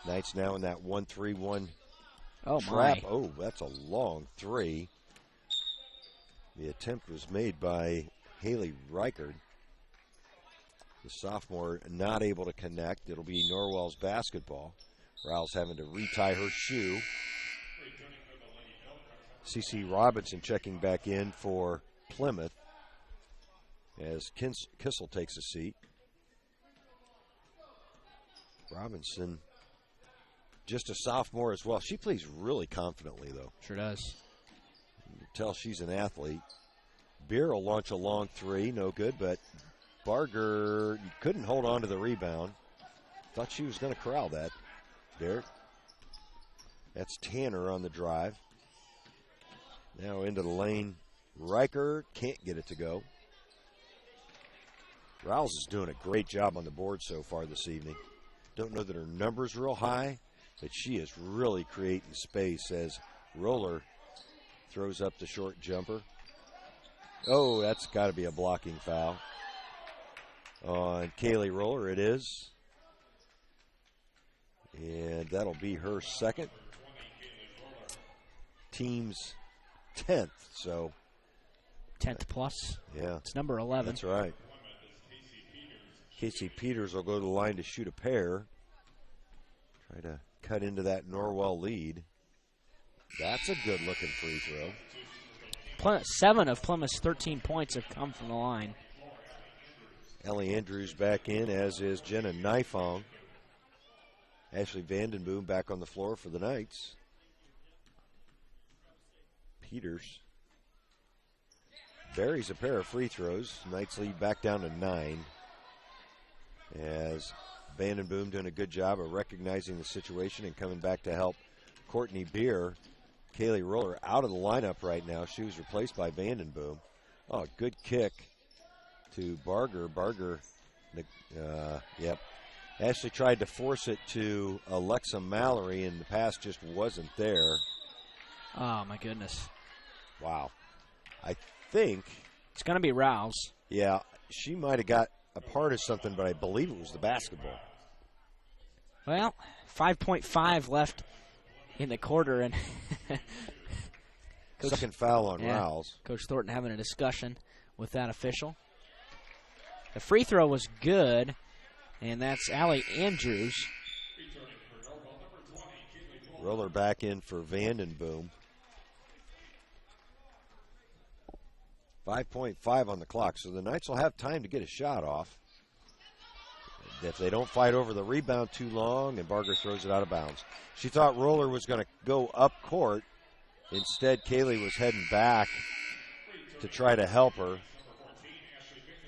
Knights now in that 1-3-1 trap. My. Oh, that's a long three. The attempt was made by Haley Reichard. The sophomore not able to connect. It'll be Norwell's basketball. Rouse having to retie her shoe. CeCe Robinson checking back in for Plymouth as Kissel takes a seat. Robinson, just a sophomore as well. She plays really confidently, though. Sure does. You can tell she's an athlete. Beer will launch a long three, no good, but Barger couldn't hold on to the rebound. Thought she was going to corral that. Derek. That's Tanner on the drive. Now into the lane. Riker can't get it to go. Rouse is doing a great job on the board so far this evening. Don't know that her number's real high, but she is really creating space as Roller throws up the short jumper. Oh, that's got to be a blocking foul. On Kaylee Roller it is. And that'll be her second. Team's 10th, so. 10th plus. Yeah. It's number 11. That's right. Casey Peters will go to the line to shoot a pair. Try to cut into that Norwell lead. That's a good-looking free throw. 7 of Plymouth's 13 points have come from the line. Ellie Andrews back in, as is Jenna Nifong. Ashley Vandenboom back on the floor for the Knights. Peters buries a pair of free throws. Knights lead back down to 9. As Vandenboom doing a good job of recognizing the situation and coming back to help Courtney Beer. Kaylee Roller out of the lineup right now. She was replaced by Vandenboom. Oh, good kick to Barger. Barger, yep. Ashley tried to force it to Alexa Mallory, and the pass just wasn't there. Oh, my goodness. Wow. I think it's going to be Rouse. Yeah, she might have got a part of something, but I believe it was the basketball. Well, 5.5 left in the quarter, and second foul on Rouse. Coach Thornton having a discussion with that official. The free throw was good, and that's Allie Andrews. Roller back in for Vandenboom. 5.5 on the clock, so the Knights will have time to get a shot off. If they don't fight over the rebound too long, and Barger throws it out of bounds. She thought Roller was going to go up court. Instead, Kaylee was heading back to try to help her.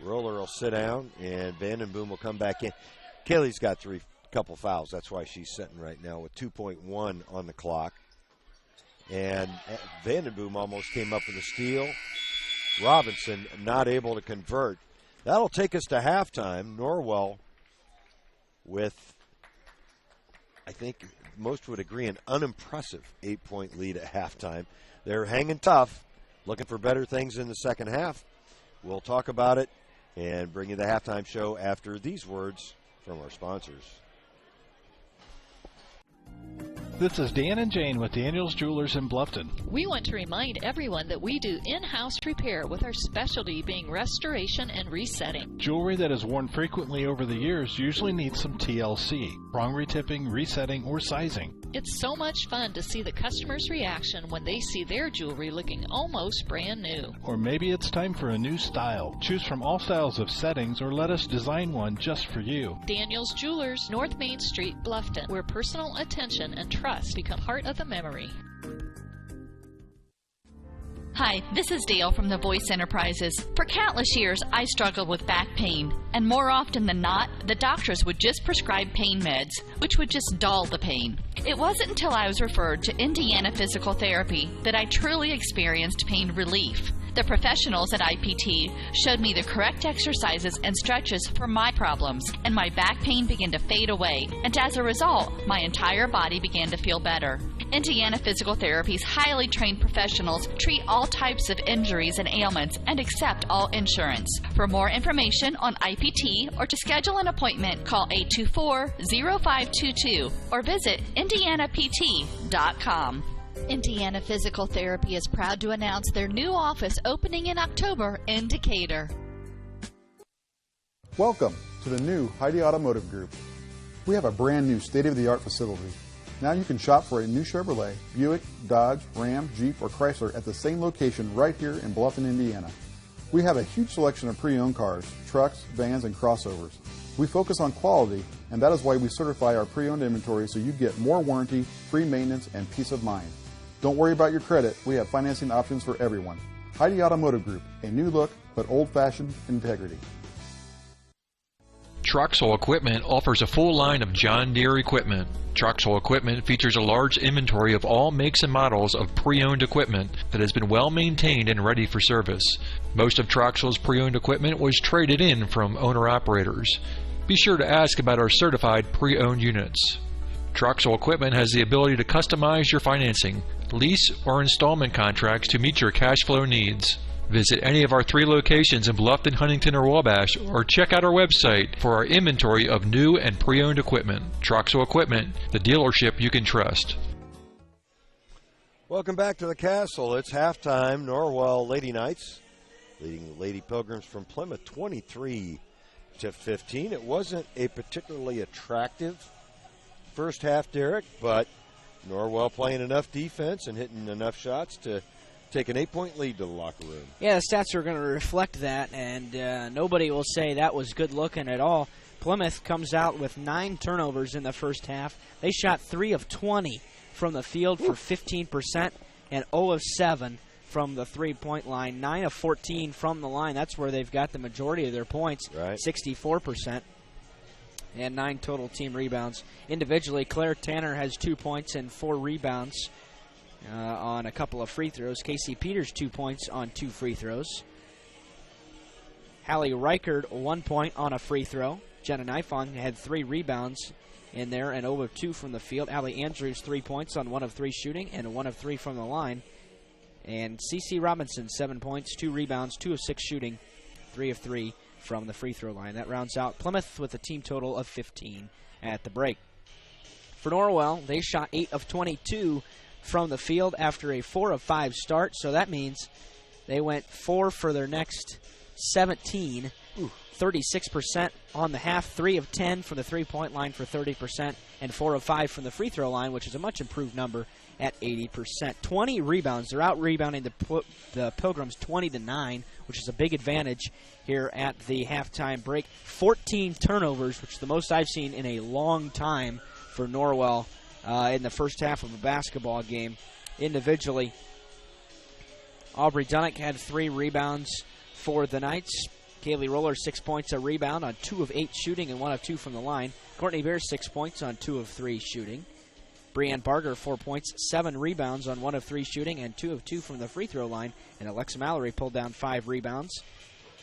Roller will sit down, and Vandenboom will come back in. Kaylee's got couple fouls. That's why she's sitting right now with 2.1 on the clock. And Vandenboom almost came up with a steal. Robinson not able to convert. That'll take us to halftime. Norwell with, I think most would agree, an unimpressive 8-point lead at halftime. They're hanging tough, looking for better things in the second half. We'll talk about it and bring you the halftime show after these words from our sponsors. This is Dan and Jane with Daniels Jewelers in Bluffton. We want to remind everyone that we do in-house repair with our specialty being restoration and resetting. Jewelry that is worn frequently over the years usually needs some TLC, wrong retipping, resetting, or sizing. It's so much fun to see the customer's reaction when they see their jewelry looking almost brand new. Or maybe it's time for a new style. Choose from all styles of settings or let us design one just for you. Daniels Jewelers, North Main Street, Bluffton, where personal attention and trust become part of the memory. Hi, this is Dale from the Voice Enterprises. For countless years, I struggled with back pain, and more often than not, the doctors would just prescribe pain meds, which would just dull the pain. It wasn't until I was referred to Indiana Physical Therapy that I truly experienced pain relief. The professionals at IPT showed me the correct exercises and stretches for my problems, and my back pain began to fade away, and as a result, my entire body began to feel better. Indiana Physical Therapy's highly trained professionals treat all types of injuries and ailments and accept all insurance. For more information on IPT or to schedule an appointment, call 824-0522 or visit indianapt.com. Indiana Physical Therapy is proud to announce their new office opening in October in Decatur. Welcome to the new Heidi Automotive Group. We have a brand new state-of-the-art facility. Now you can shop for a new Chevrolet, Buick, Dodge, Ram, Jeep, or Chrysler at the same location right here in Bluffton, Indiana. We have a huge selection of pre-owned cars, trucks, vans, and crossovers. We focus on quality, and that is why we certify our pre-owned inventory so you get more warranty, free maintenance, and peace of mind. Don't worry about your credit. We have financing options for everyone. Heidi Automotive Group, a new look but old-fashioned integrity. Troxel Equipment offers a full line of John Deere equipment. Troxel Equipment features a large inventory of all makes and models of pre-owned equipment that has been well maintained and ready for service. Most of Troxel's pre-owned equipment was traded in from owner-operators. Be sure to ask about our certified pre-owned units. Troxel Equipment has the ability to customize your financing, lease, or installment contracts to meet your cash flow needs. Visit any of our 3 locations in Bluffton, Huntington, or Wabash, or check out our website for our inventory of new and pre-owned equipment. Troxel Equipment, the dealership you can trust. Welcome back to the Castle. It's halftime. Norwell Lady Knights leading the Lady Pilgrims from Plymouth 23-15. It wasn't a particularly attractive first half, Derek, but Norwell playing enough defense and hitting enough shots to take an 8-point lead to the locker room. Yeah, the stats are going to reflect that, and nobody will say that was good looking at all. Plymouth comes out with 9 turnovers in the first half. They shot 3 of 20 from the field for 15% and 0 of 7 from the three-point line. 9 of 14 from the line. That's where they've got the majority of their points, right. 64%. And 9 total team rebounds. Individually, Claire Tanner has 2 points and 4 rebounds on a couple of free throws. Casey Peters 2 points on 2 free throws. Hallie Reichard 1 point on a free throw. Jenna Nifong had 3 rebounds in there and 0 of 2 from the field. Allie Andrews 3 points on 1 of 3 shooting and 1 of 3 from the line. And CeCe Robinson 7 points, 2 rebounds, 2 of 6 shooting, 3 of 3 from the free throw line. That rounds out Plymouth with a team total of 15 at the break. For Norwell, they shot 8 of 22 from the field after a 4 of 5 start, so that means they went 4 for their next 17. 36% on the half, 3 of 10 from the three-point line for 30%, and 4 of 5 from the free throw line, which is a much improved number at 80%. 20 rebounds. They're out-rebounding the Pilgrims 20-9, which is a big advantage here at the halftime break. 14 turnovers, which is the most I've seen in a long time for Norwell in the first half of a basketball game. Individually, Aubrey Dunnick had 3 rebounds for the Knights. Kaylee Roller, 6 points, a rebound on 2 of 8 shooting and 1 of 2 from the line. Courtney Bears, 6 points on 2 of 3 shooting. Breanne Barger, 4 points, 7 rebounds on 1 of 3 shooting and 2 of 2 from the free throw line. And Alexa Mallory pulled down 5 rebounds.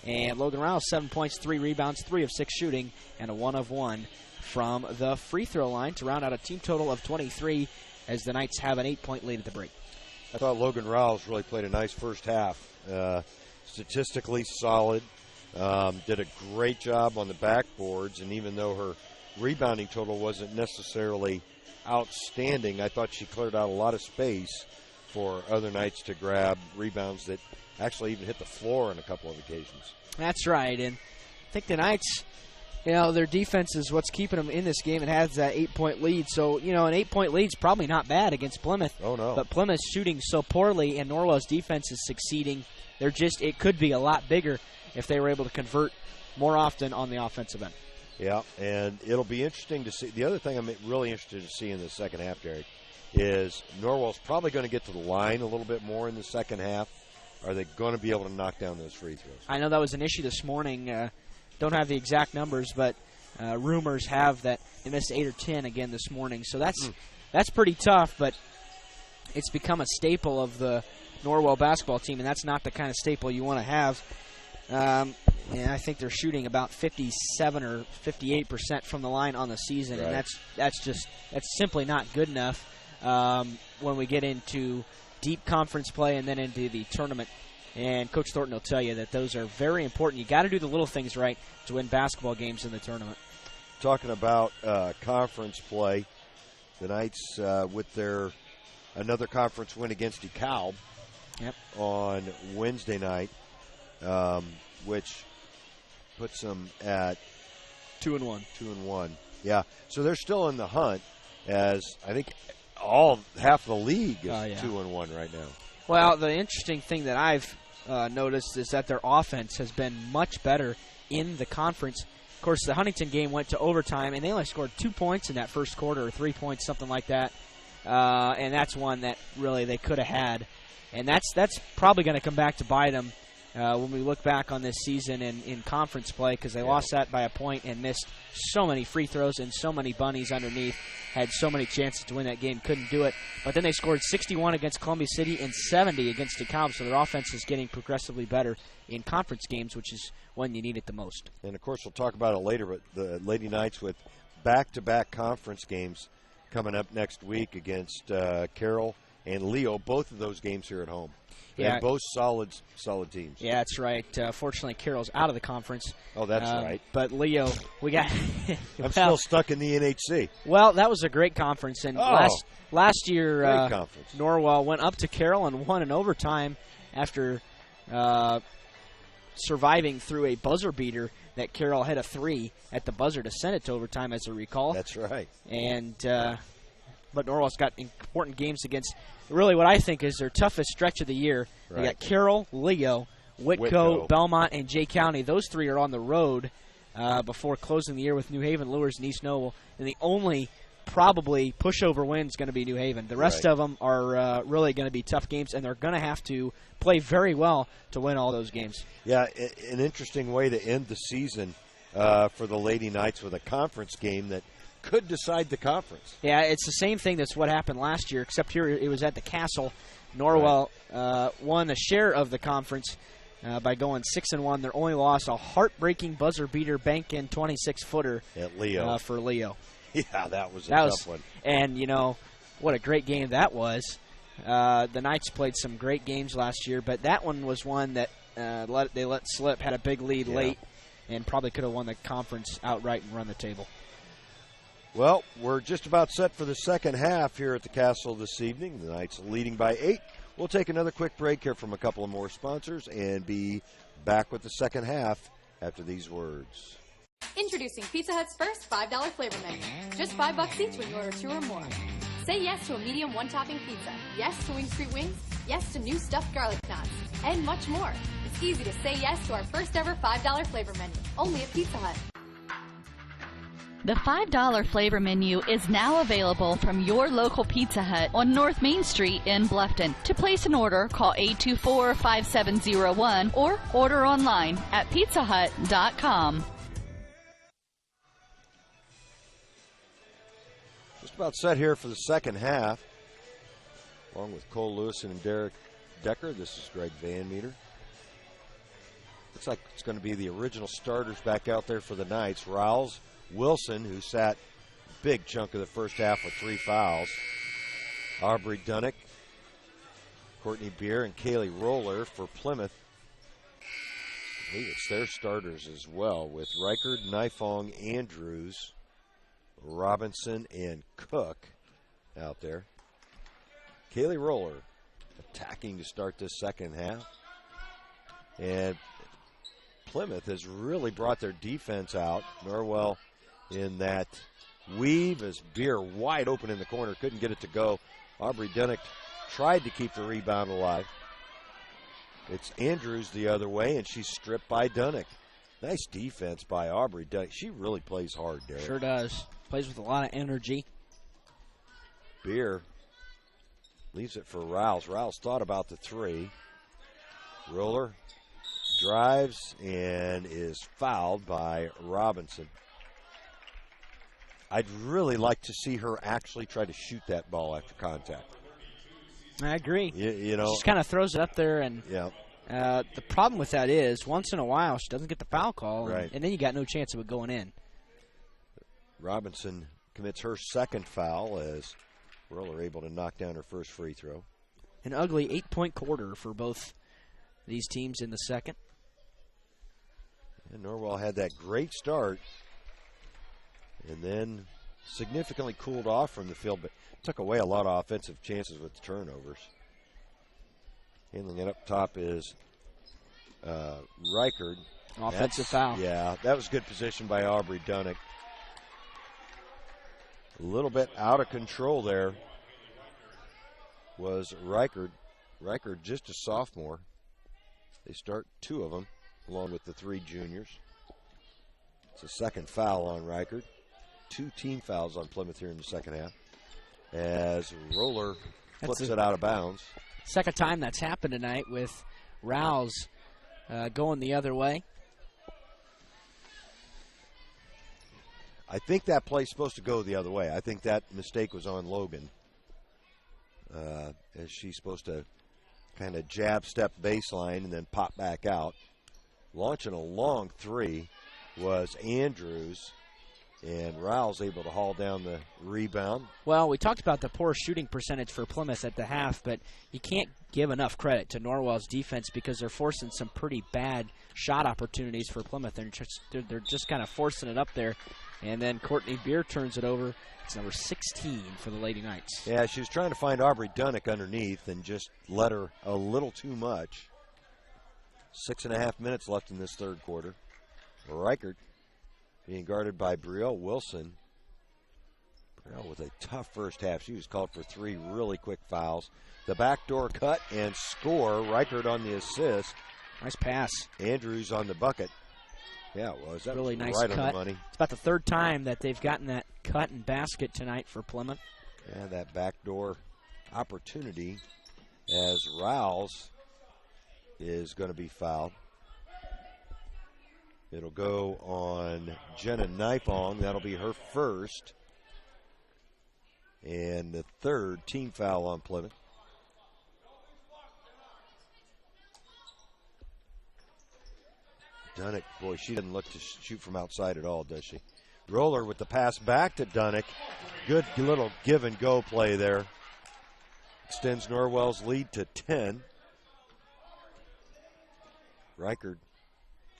And Logan Rouse, 7 points, 3 rebounds, 3 of 6 shooting, and a 1 of 1 from the free throw line to round out a team total of 23 as the Knights have an 8-point lead at the break. I thought Logan Rouse really played a nice first half. Statistically solid. Did a great job on the backboards, and even though her rebounding total wasn't necessarily outstanding. I thought she cleared out a lot of space for other Knights to grab rebounds that actually even hit the floor on a couple of occasions. That's right, and I think the Knights, their defense is what's keeping them in this game. It has that 8-point lead, so, an 8-point lead is probably not bad against Plymouth. Oh, no. But Plymouth's shooting so poorly, and Norwell's defense is succeeding. It could be a lot bigger if they were able to convert more often on the offensive end. Yeah, and it'll be interesting to see. The other thing I'm really interested to see in the second half, Derek, is Norwell's probably going to get to the line a little bit more in the second half. Are they going to be able to knock down those free throws? I know that was an issue this morning. Don't have the exact numbers, but rumors have that they missed 8 or 10 again this morning. So that's pretty tough, but it's become a staple of the Norwell basketball team, and that's not the kind of staple you want to have. And I think they're shooting about 57 or 58% from the line on the season, right. And that's simply not good enough when we get into deep conference play and then into the tournament. And Coach Thornton will tell you that those are very important. You got to do the little things right to win basketball games in the tournament. Talking about conference play, the Knights with their another conference win against DeKalb on Wednesday night, which puts them at 2-1. 2-1. Yeah, so they're still in the hunt, as I think half the league is 2-1 right now. Well, the interesting thing that I've noticed is that their offense has been much better in the conference. Of course, the Huntington game went to overtime, and they only scored 2 points in that first quarter, or 3 points, something like that. And that's one that really they could have had. And that's probably going to come back to bite them when we look back on this season in conference play, because they lost that by a point and missed so many free throws and so many bunnies underneath, had so many chances to win that game, couldn't do it. But then they scored 61 against Columbia City and 70 against DeKalb, so their offense is getting progressively better in conference games, which is when you need it the most. And, of course, we'll talk about it later, but the Lady Knights with back-to-back conference games coming up next week against Carroll and Leo, both of those games here at home. Yeah, and both solid teams. Yeah, that's right. Fortunately, Carroll's out of the conference. Oh, that's right. But Leo, we got. I'm still stuck in the NHC. Well, that was a great conference, and last year, Norwell went up to Carroll and won in overtime after surviving through a buzzer beater that Carroll hit a 3 at the buzzer to send it to overtime, as I recall. That's right. And but Norwell's got important games against really what I think is their toughest stretch of the year. Right. They got Carroll, Leo, Whitco, Belmont, and Jay County. Those three are on the road before closing the year with New Haven, Lures, and East Noble. And the only probably pushover win is going to be New Haven. The rest of them are really going to be tough games, and they're going to have to play very well to win all those games. Yeah, an interesting way to end the season for the Lady Knights with a conference game that could decide the conference. Yeah, it's the same thing that's what happened last year, except here it was at the Castle. Norwell won a share of the conference by going 6-1. Their only loss, a heartbreaking buzzer beater bank-in 26-footer at Leo for Leo. Yeah, that was a tough one. And, what a great game that was. The Knights played some great games last year, but that one was one that they let slip, had a big lead late, and probably could have won the conference outright and run the table. Well, we're just about set for the second half here at the Castle this evening. The Knights leading by 8. We'll take another quick break here from a couple of more sponsors and be back with the second half after these words. Introducing Pizza Hut's first $5 flavor menu. Just $5 each when you order 2 or more. Say yes to a medium one-topping pizza. Yes to Wing Street Wings. Yes to new stuffed garlic knots. And much more. It's easy to say yes to our first ever $5 flavor menu. Only at Pizza Hut. The $5 flavor menu is now available from your local Pizza Hut on North Main Street in Bluffton. To place an order, call 824-5701 or order online at pizzahut.com. Just about set here for the second half. Along with Cole Lewis and Derek Decker, this is Greg Van Meter. Looks like it's going to be the original starters back out there for the Knights. Riles, Wilson, who sat a big chunk of the first half with 3 fouls. Aubrey Dunnick, Courtney Beer, and Kaylee Roller for Plymouth. I believe it's their starters as well, with Reichard, Nifong, Andrews, Robinson and Cook out there. Kaylee Roller attacking to start this second half. And Plymouth has really brought their defense out. Norwell in that weave as Beer wide open in the corner. Couldn't get it to go. Aubrey Dunnick tried to keep the rebound alive. It's Andrews the other way, and she's stripped by Dunnick. Nice defense by Aubrey Dunnick. She really plays hard, Derek. Sure does. Plays with a lot of energy. Beer leaves it for Rouse. Rouse thought about the three. Roller drives and is fouled by Robinson. I'd really like to see her actually try to shoot that ball after contact. I agree. You know, she just kind of throws it up there, and the problem with that is once in a while she doesn't get the foul call, right, and then you got no chance of it going in. Robinson commits her second foul as Roller able to knock down her first free throw. An ugly 8-point quarter for both these teams in the second. And Norwell had that great start and then significantly cooled off from the field, but took away a lot of offensive chances with the turnovers. Handling it up top is Reichard. Offensive foul. Yeah, that was good position by Aubrey Dunnick. A little bit out of control there was Reichard. Reichard just a sophomore. They start two of them, along with the three juniors. It's a second foul on Reichard. 2 team fouls on Plymouth here in the second half, as Roller flips it out of bounds. Second time that's happened tonight with Rouse going the other way. I think that play's supposed to go the other way. I think that mistake was on Logan, as she's supposed to kind of jab step baseline and then pop back out. Launching a long three was Andrews, and Rouse able to haul down the rebound. Well, we talked about the poor shooting percentage for Plymouth at the half, but you can't give enough credit to Norwell's defense because they're forcing some pretty bad shot opportunities for Plymouth. They're just kind of forcing it up there. And then Courtney Beer turns it over. It's number 16 for the Lady Knights. Yeah, she was trying to find Aubrey Dunnick underneath and just let her a little too much. 6.5 minutes left in this third quarter. Reichert being guarded by Brielle Wilson. Brielle with a tough first half. She was called for 3 really quick fouls. The backdoor cut and score. Reichert on the assist. Nice pass. Andrews on the bucket. Yeah, it was. That really was nice right cut. on the money. It's about the third time that they've gotten that cut and basket tonight for Plymouth. Yeah, that backdoor opportunity as Rouse is going to be fouled. It'll go on Jenna Nipong. That'll be her first. And the third team foul on Plymouth. Dunnick, boy, she doesn't look to shoot from outside at all, does she? Roller with the pass back to Dunnick. Good little give and go play there. Extends Norwell's lead to 10. Reichard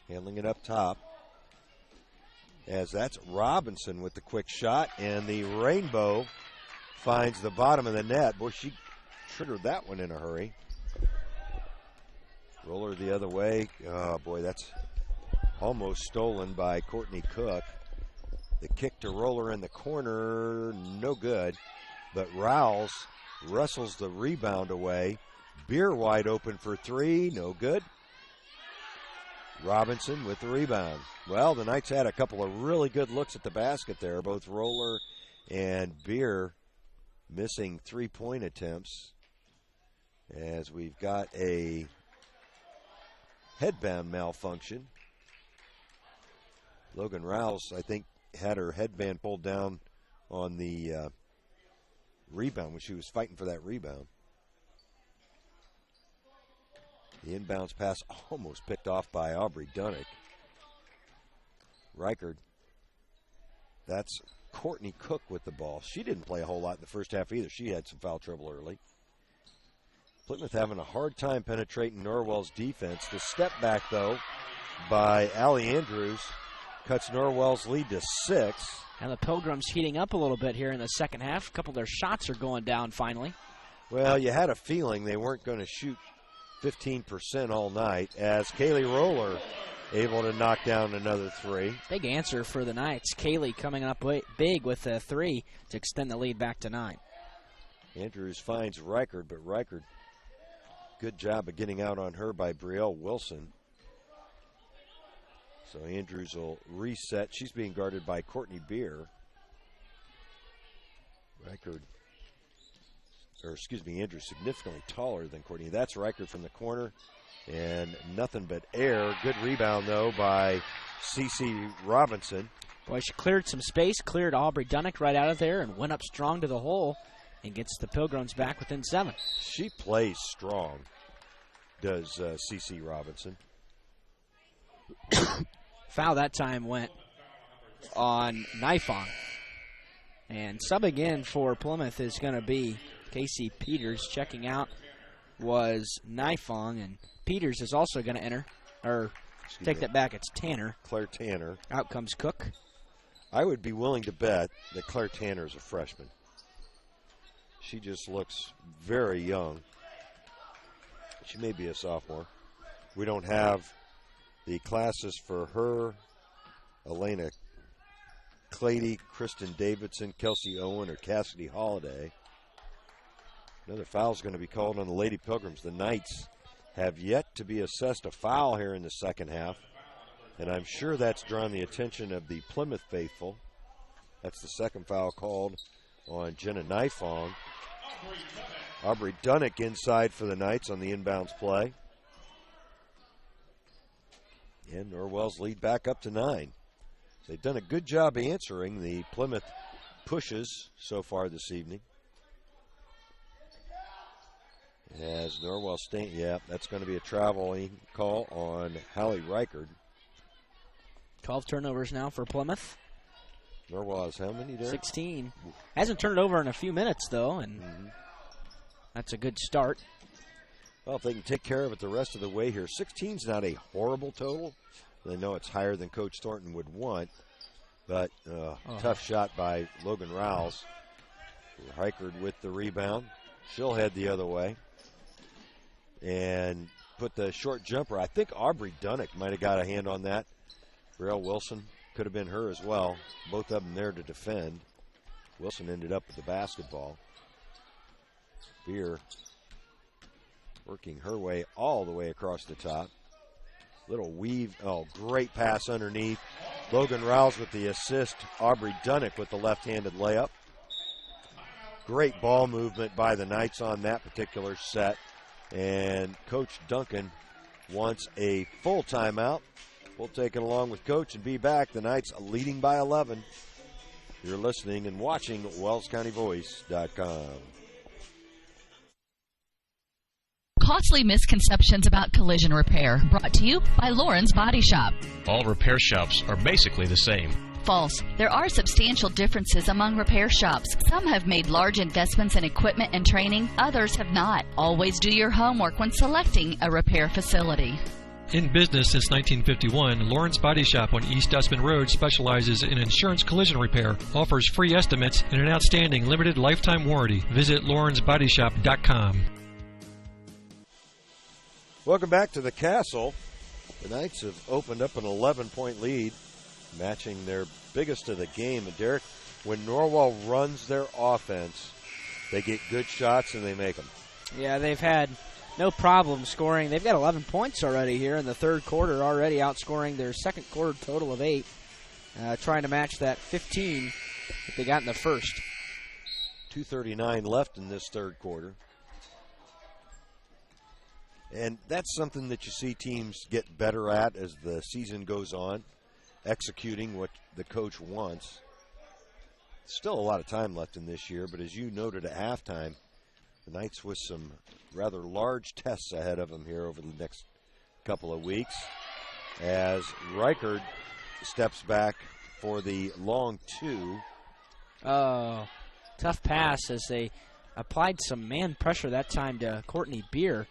handling it up top. As that's Robinson with the quick shot, and the Rainbow finds the bottom of the net. Boy, she triggered that one in a hurry. Roller the other way. Oh, boy, that's almost stolen by Courtney Cook. The kick to Roller in the corner, no good. But Rouse wrestles the rebound away. Beer wide open for 3, no good. Robinson with the rebound. Well, the Knights had a couple of really good looks at the basket there. Both Roller and Beer missing 3-point attempts. As we've got a headband malfunction. Logan Rouse, I think, had her headband pulled down on the rebound when she was fighting for that rebound. The inbounds pass almost picked off by Aubrey Dunnick. Reichard. That's Courtney Cook with the ball. She didn't play a whole lot in the first half either. She had some foul trouble early. Plymouth having a hard time penetrating Norwell's defense. The step back, though, by Allie Andrews cuts Norwell's lead to 6. And the Pilgrims heating up a little bit here in the second half. A couple of their shots are going down finally. Well, you had a feeling they weren't going to shoot 15% all night, as Kaylee Roller able to knock down another three. Big answer for the Knights. Kaylee coming up big with a three to extend the lead back to 9. Andrews finds Reichard, but Reichard, good job of getting out on her by Brielle Wilson. So Andrews will reset. She's being guarded by Courtney Beer. Andrews significantly taller than Courtney. That's Reichard from the corner, and nothing but air. Good rebound, though, by CeCe Robinson. Boy, she cleared some space, cleared Aubrey Dunnick right out of there, and went up strong to the hole and gets the Pilgrims back within 7. She plays strong, does CeCe Robinson. Foul that time went on Nifong. And subbing in for Plymouth is going to be Casey Peters. Checking out was Nifong, and Peters is also going to enter. Take that back, it's Tanner. Claire Tanner. Out comes Cook. I would be willing to bet that Claire Tanner is a freshman. She just looks very young. She may be a sophomore. We don't have the classes for her, Elena Clady, Kristen Davidson, Kelsey Owen, or Cassidy Holiday. Another foul is going to be called on the Lady Pilgrims. The Knights have yet to be assessed a foul here in the second half, and I'm sure that's drawn the attention of the Plymouth faithful. That's the second foul called on Jenna Nifong. Aubrey Dunnick inside for the Knights on the inbounds play. And Norwell's lead back up to 9. They've done a good job answering the Plymouth pushes so far this evening. As Norwell that's going to be a traveling call on Hallie Reichard. 12 turnovers now for Plymouth. Norwell has how many there? 16. Hasn't turned it over in a few minutes, though, and that's a good start. Well, if they can take care of it the rest of the way here, 16's not a horrible total. I know it's higher than Coach Thornton would want, but tough shot by Logan Rouse. Reichard with the rebound. She'll head the other way and put the short jumper. I think Aubrey Dunnick might have got a hand on that. Brielle Wilson could have been her as well. Both of them there to defend. Wilson ended up with the basketball. Beer working her way all the way across the top. Little weave. Oh, great pass underneath. Logan Rouse with the assist. Aubrey Dunnick with the left-handed layup. Great ball movement by the Knights on that particular set. And Coach Duncan wants a full timeout. We'll take it along with Coach and be back. The Knights leading by 11. You're listening and watching WellsCountyVoice.com. Costly misconceptions about collision repair, brought to you by Lauren's Body Shop. All repair shops are basically the same. False. There are substantial differences among repair shops. Some have made large investments in equipment and training, others have not. Always do your homework when selecting a repair facility. In business since 1951, Lauren's Body Shop on East Dustman Road specializes in insurance collision repair, offers free estimates, and an outstanding limited lifetime warranty. Visit lawrensbodyshop.com. Welcome back to the Castle. The Knights have opened up an 11-point lead, matching their biggest of the game. And Derek, when Norwell runs their offense, they get good shots and they make them. Yeah, they've had no problem scoring. They've got 11 points already here in the third quarter, already outscoring their second quarter total of 8, trying to match that 15 that they got in the first. 2:39 left in this third quarter. And that's something that you see teams get better at as the season goes on, executing what the coach wants. Still a lot of time left in this year, but as you noted at halftime, the Knights with some rather large tests ahead of them here over the next couple of weeks as Reichard steps back for the long two. Oh, tough pass as they applied some man pressure that time to Courtney Beer.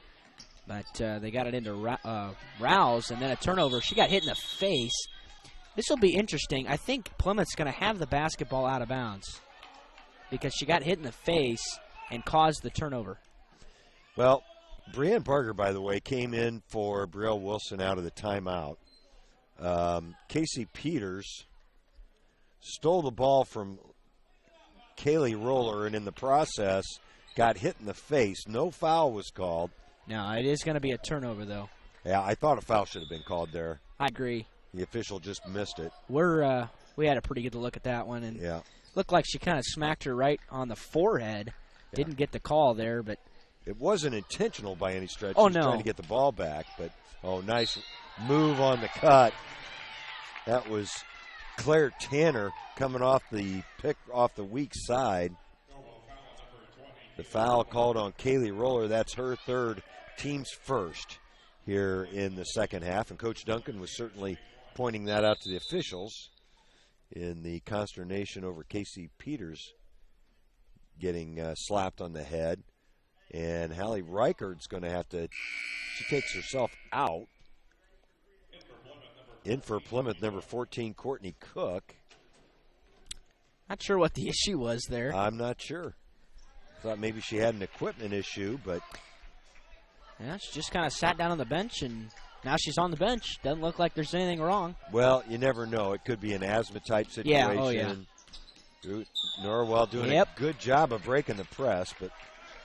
But they got it into Rouse, and then a turnover. She got hit in the face, This will be interesting. I think Plymouth's going to have the basketball out of bounds because she got hit in the face and caused the turnover. Well, Brianne Barger, by the way, came in for Brielle Wilson out of the timeout. Casey Peters stole the ball from Kaylee Roller, and in the process got hit in the face. No foul was called. No, it is going to be a turnover, though. Yeah, I thought a foul should have been called there. I agree. The official just missed it. We had a pretty good look at that one, and looked like she kind of smacked her right on the forehead. Yeah. Didn't get the call there, but it wasn't intentional by any stretch. Oh, she was no. trying to get the ball back, but nice move on the cut. That was Claire Tanner coming off the weak side. The foul called on Kaylee Roller. That's her third, team's first here in the second half, and Coach Duncan was certainly pointing that out to the officials in the consternation over Casey Peters getting slapped on the head. And Hallie Reichard's going to have to, she takes herself out. In for Plymouth, number 14, Courtney Cook. Not sure what the issue was there. I'm not sure. Thought maybe she had an equipment issue, but. Yeah, she just kind of sat down on the bench, and now she's on the bench. Doesn't look like there's anything wrong. Well, you never know. It could be an asthma-type situation. Yeah, Norwell doing a good job of breaking the press, but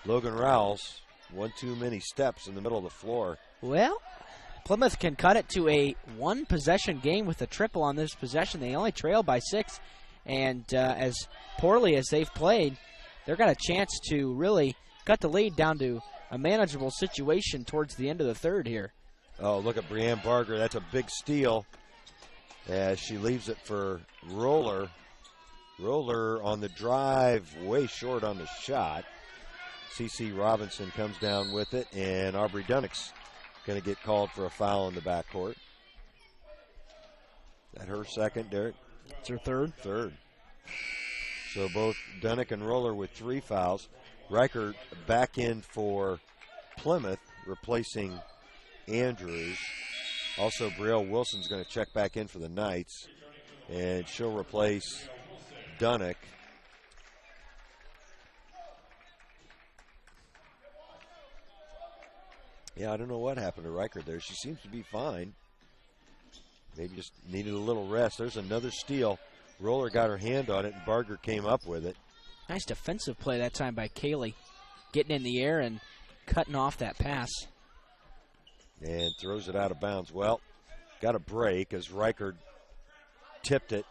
Logan Rowles, one too many steps in the middle of the floor. Well, Plymouth can cut it to a one-possession game with a triple on this possession. They only trail by 6, and as poorly as they've played, they've got a chance to really cut the lead down to a manageable situation towards the end of the third here. Oh, look at Brianne Barger. That's a big steal as she leaves it for Roller. Roller on the drive, way short on the shot. CeCe Robinson comes down with it, and Aubrey Dunnick's going to get called for a foul in the backcourt. Is that her second, Derek? It's her third. Third. So both Dunnick and Roller with 3 fouls. Reichert back in for Plymouth, replacing Andrews. Also, Brielle Wilson's going to check back in for the Knights, and she'll replace Dunnick. Yeah, I don't know what happened to Reichert there. She seems to be fine. Maybe just needed a little rest. There's another steal. Roller got her hand on it, and Barger came up with it. Nice defensive play that time by Kaylee. Getting in the air and cutting off that pass. And throws it out of bounds. Well, got a break as Reichert tipped it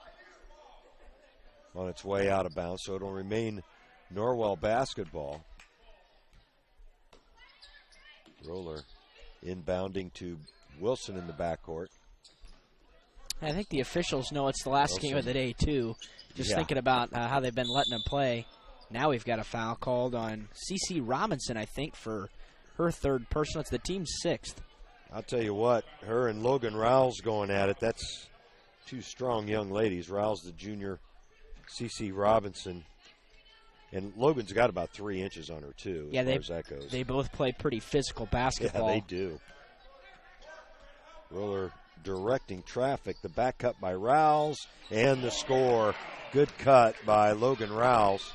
on its way out of bounds, so it'll remain Norwell basketball. Roller inbounding to Wilson in the backcourt. I think the officials know it's the last game of the day, too. Just thinking about how they've been letting them play. Now we've got a foul called on CeCe Robinson, I think, for her third personal. It's the team's 6th. I'll tell you what, her and Logan Rowles going at it. That's 2 strong young ladies. Rowles, the junior, CeCe Robinson. And Logan's got about 3 inches on her, too, as far as that goes. They both play pretty physical basketball. Yeah, they do. Roller directing traffic. The back cut by Rowles, and the score. Good cut by Logan Rowles.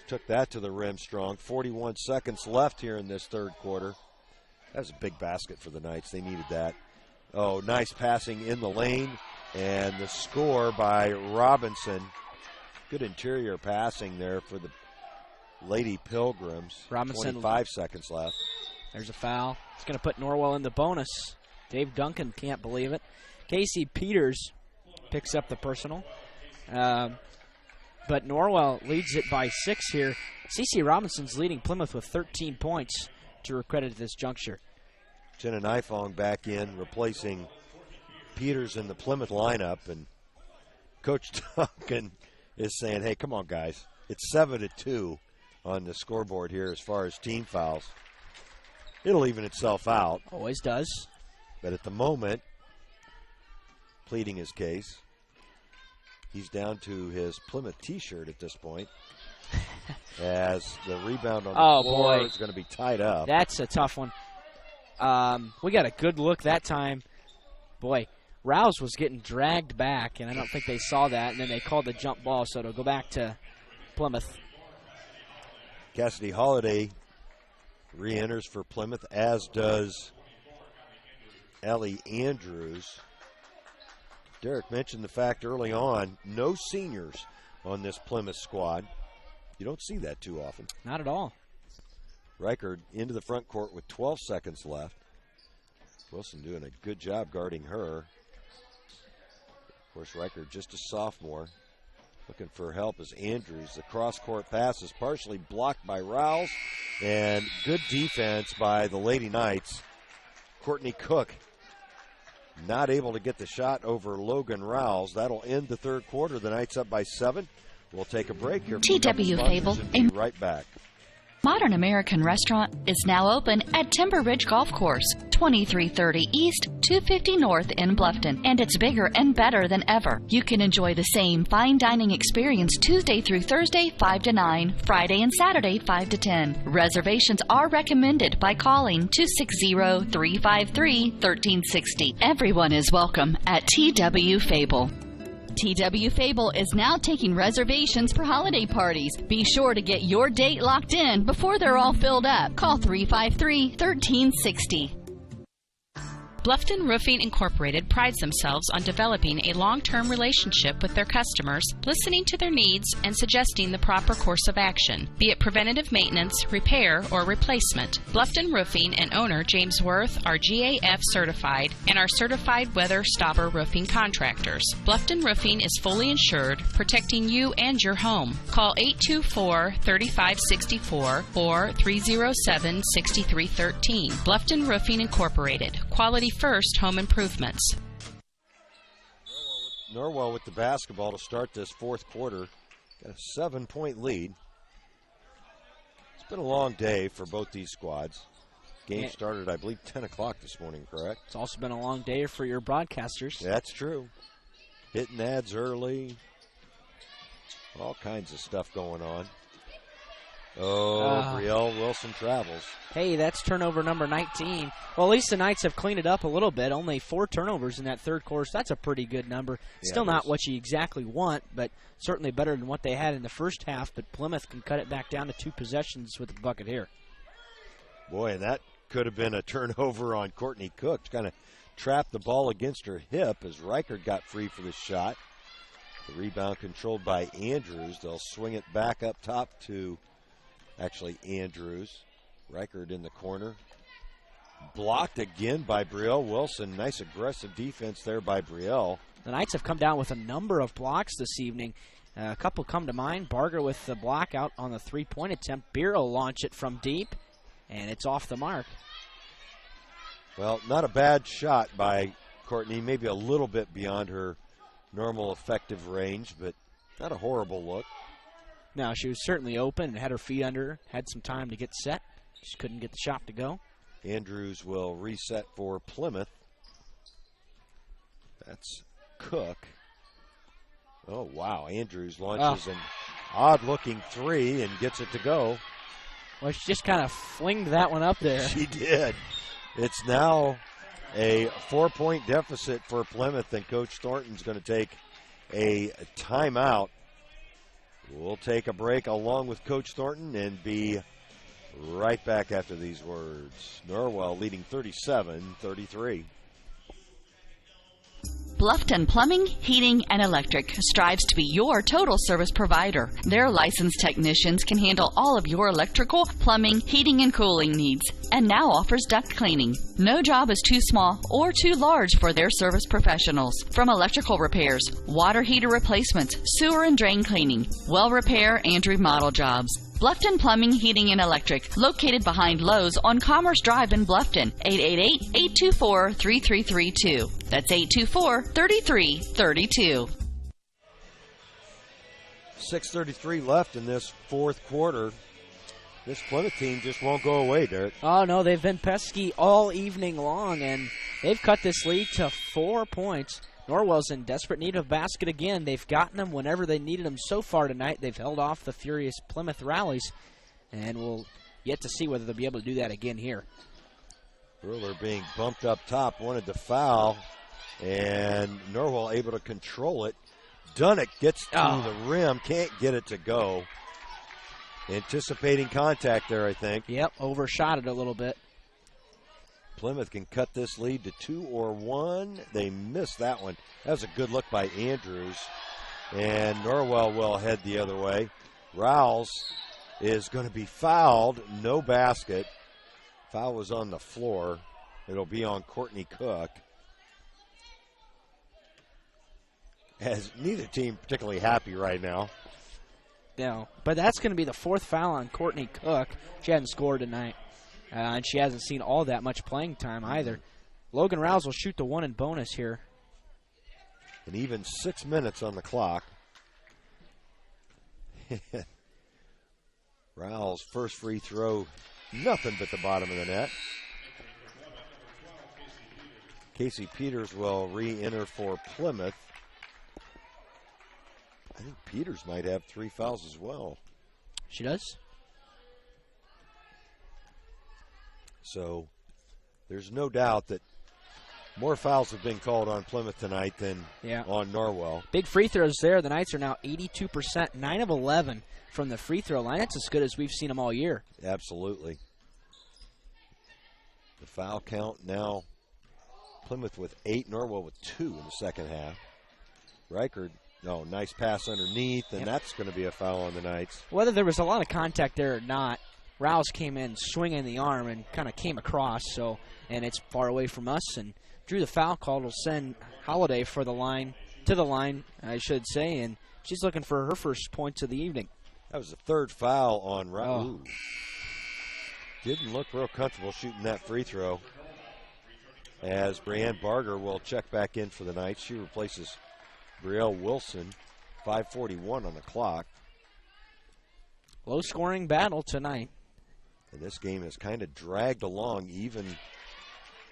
Took that to the rim strong. 41 seconds left here in this third quarter. That was a big basket for the Knights. They needed that. Oh, nice passing in the lane. And the score by Robinson. Good interior passing there for the Lady Pilgrims. Robinson, 25 seconds left. There's a foul. It's going to put Norwell in the bonus. Dave Duncan can't believe it. Casey Peters picks up the personal. But Norwell leads it by 6 here. CeCe Robinson's leading Plymouth with 13 points to her credit at this juncture. Jenna Nifong back in, replacing Peters in the Plymouth lineup. And Coach Duncan is saying, hey, come on, guys. It's 7-2 on the scoreboard here as far as team fouls. It'll even itself out. Always does. But at the moment, pleading his case, he's down to his Plymouth T-shirt at this point. As the rebound on the floor is going to be tied up. That's a tough one. We got a good look that time. Boy, Rouse was getting dragged back, and I don't think they saw that, and then they called the jump ball, so it'll go back to Plymouth. Cassidy Holiday re-enters for Plymouth, as does Ellie Andrews. Derek mentioned the fact early on, no seniors on this Plymouth squad. You don't see that too often. Not at all. Reichard into the front court with 12 seconds left. Wilson doing a good job guarding her. Of course, Reichard just a sophomore. Looking for help as Andrews. The cross-court pass is partially blocked by Rouse. And good defense by the Lady Knights. Courtney Cook not able to get the shot over Logan Rouse. That'll end the third quarter. The Knights up by 7. We'll take a break here. TW Fable. And be right back. Modern American Restaurant is now open at Timber Ridge Golf Course, 2330 East, 250 North in Bluffton, and it's bigger and better than ever. You can enjoy the same fine dining experience Tuesday through Thursday, 5 to 9, Friday and Saturday, 5 to 10. Reservations are recommended by calling 260-353-1360. Everyone is welcome at TW Fable. TW Fable is now taking reservations for holiday parties. Be sure to get your date locked in before they're all filled up. Call 353-1360. Bluffton Roofing Incorporated prides themselves on developing a long-term relationship with their customers, listening to their needs and suggesting the proper course of action, be it preventative maintenance, repair, or replacement. Bluffton Roofing and owner James Worth are GAF certified and are certified weather stopper roofing contractors. Bluffton Roofing is fully insured, protecting you and your home. Call 824-3564 or 307-6313. Bluffton Roofing Incorporated. Quality first home improvements. Norwell with the basketball to start this fourth quarter. Got a 7-point lead. It's been a long day for both these squads. Game started, I believe, 10 o'clock this morning, correct? It's also been a long day for your broadcasters. That's true. Hitting ads early. All kinds of stuff going on. Oh, Brielle Wilson travels. Hey, that's turnover number 19. Well, at least the Knights have cleaned it up a little bit. Only 4 turnovers in that third quarter. So that's a pretty good number. Still not what you exactly want, but certainly better than what they had in the first half. But Plymouth can cut it back down to 2 possessions with the bucket here. Boy, and that could have been a turnover on Courtney Cook. Kind of trapped the ball against her hip as Reichard got free for the shot. The rebound controlled by Andrews. They'll swing it back up top to Andrews. Reichard in the corner. Blocked again by Brielle Wilson. Nice aggressive defense there by Brielle. The Knights have come down with a number of blocks this evening. A couple come to mind. Barger with the block out on the three-point attempt. Beer will launch it from deep, and it's off the mark. Well, not a bad shot by Courtney. Maybe a little bit beyond her normal effective range, but not a horrible look. No, she was certainly open and had her feet under her, had some time to get set. Just couldn't get the shot to go. Andrews will reset for Plymouth. That's Cook. Oh, wow. Andrews launches an odd-looking three and gets it to go. Well, she just kind of flinged that one up there. She did. It's now a 4-point deficit for Plymouth, and Coach Thornton's going to take a timeout. We'll take a break along with Coach Thornton and be right back after these words. Norwell leading 37-33. Bluffton Plumbing, Heating, and Electric strives to be your total service provider. Their licensed technicians can handle all of your electrical, plumbing, heating, and cooling needs, and now offers duct cleaning. No job is too small or too large for their service professionals. From electrical repairs, water heater replacements, sewer and drain cleaning, well repair, and remodel jobs. Bluffton Plumbing, Heating, and Electric, located behind Lowe's on Commerce Drive in Bluffton, 888-824-3332. That's 824-3332. 6:33 left in this fourth quarter. This Plymouth team just won't go away, Derek. Oh, no, they've been pesky all evening long, and they've cut this lead to 4 points. Norwell's in desperate need of a basket again. They've gotten them whenever they needed them so far tonight. They've held off the furious Plymouth rallies, and we'll yet to see whether they'll be able to do that again here. Ruler being bumped up top, wanted to foul. And Norwell able to control it. Dunnick gets to the rim, can't get it to go. Anticipating contact there, I think. Yep, overshot it a little bit. Plymouth can cut this lead to 2 or 1. They missed that one. That was a good look by Andrews. And Norwell will head the other way. Rouse is going to be fouled. No basket. Foul was on the floor. It'll be on Courtney Cook. As neither team particularly happy right now. No, but that's going to be the 4th foul on Courtney Cook. She hasn't scored tonight, and she hasn't seen all that much playing time either. Logan Rouse will shoot the 1 in bonus here. And even 6 minutes on the clock. Rouse' first free throw, nothing but the bottom of the net. Casey Peters will re-enter for Plymouth. I think Peters might have 3 fouls as well. She does? So there's no doubt that more fouls have been called on Plymouth tonight than on Norwell. Big free throws there. The Knights are now 82%, 9 of 11 from the free throw line. That's as good as we've seen them all year. Absolutely. The foul count now, Plymouth with 8, Norwell with 2 in the second half. Reichard, nice pass underneath, and that's going to be a foul on the Knights. Whether there was a lot of contact there or not, Rouse came in swinging the arm and kind of came across, and it's far away from us, and drew the foul call. Will send Holiday to the line, I should say, and she's looking for her first points of the evening. That was the 3rd foul on Rouse. Didn't look real comfortable shooting that free throw. As Brianne Barger will check back in for the Knights. She replaces Brielle Wilson. 5:41 on the clock. Low-scoring battle tonight. And this game has kind of dragged along, even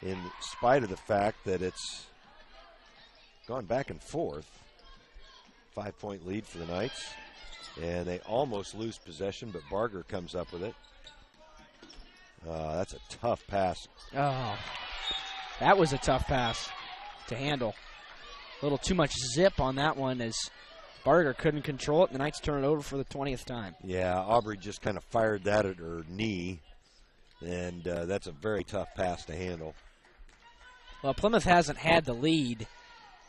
in spite of the fact that it's gone back and forth. 5-point lead for the Knights. And they almost lose possession, but Barger comes up with it. That's a tough pass. Oh, that was a tough pass to handle. A little too much zip on that one as Barger couldn't control it, and the Knights turn it over for the 20th time. Yeah, Aubrey just kind of fired that at her knee, and that's a very tough pass to handle. Well, Plymouth hasn't had the lead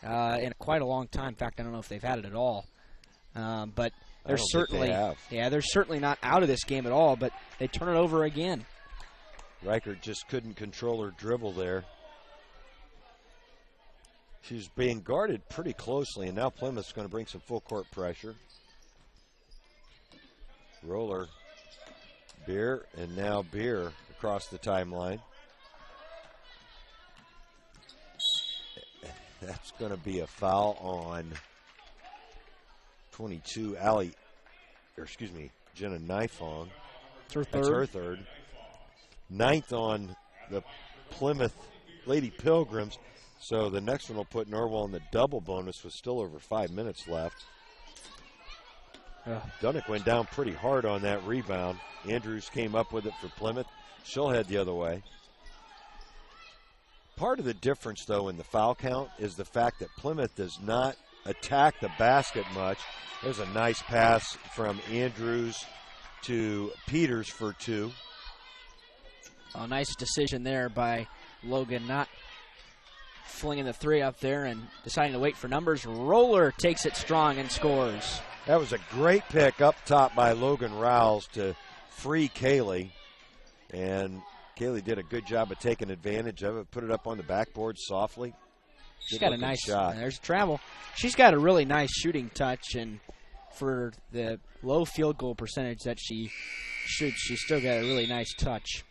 in quite a long time. In fact, I don't know if they've had it at all. But they're certainly not out of this game at all, but they turn it over again. Reichert just couldn't control her dribble there. She's being guarded pretty closely, and now Plymouth's going to bring some full court pressure. Roller, Beer, and now Beer across the timeline. That's going to be a foul on 22, Jenna Nifong. That's her third. 9th on the Plymouth Lady Pilgrims. So the next one will put Norwell in the double bonus with still over 5 minutes left. Dunnick went down pretty hard on that rebound. Andrews came up with it for Plymouth. She'll head the other way. Part of the difference, though, in the foul count is the fact that Plymouth does not attack the basket much. There's a nice pass from Andrews to Peters for 2. A nice decision there by Logan, not flinging the 3 up there and deciding to wait for numbers. Roller takes it strong and scores. That was a great pick up top by Logan Rouse to free Kaylee. And Kaylee did a good job of taking advantage of it, put it up on the backboard softly. She's got a nice shot. There's travel. She's got a really nice shooting touch, and for the low field goal percentage that she shoots, she's still got a really nice touch.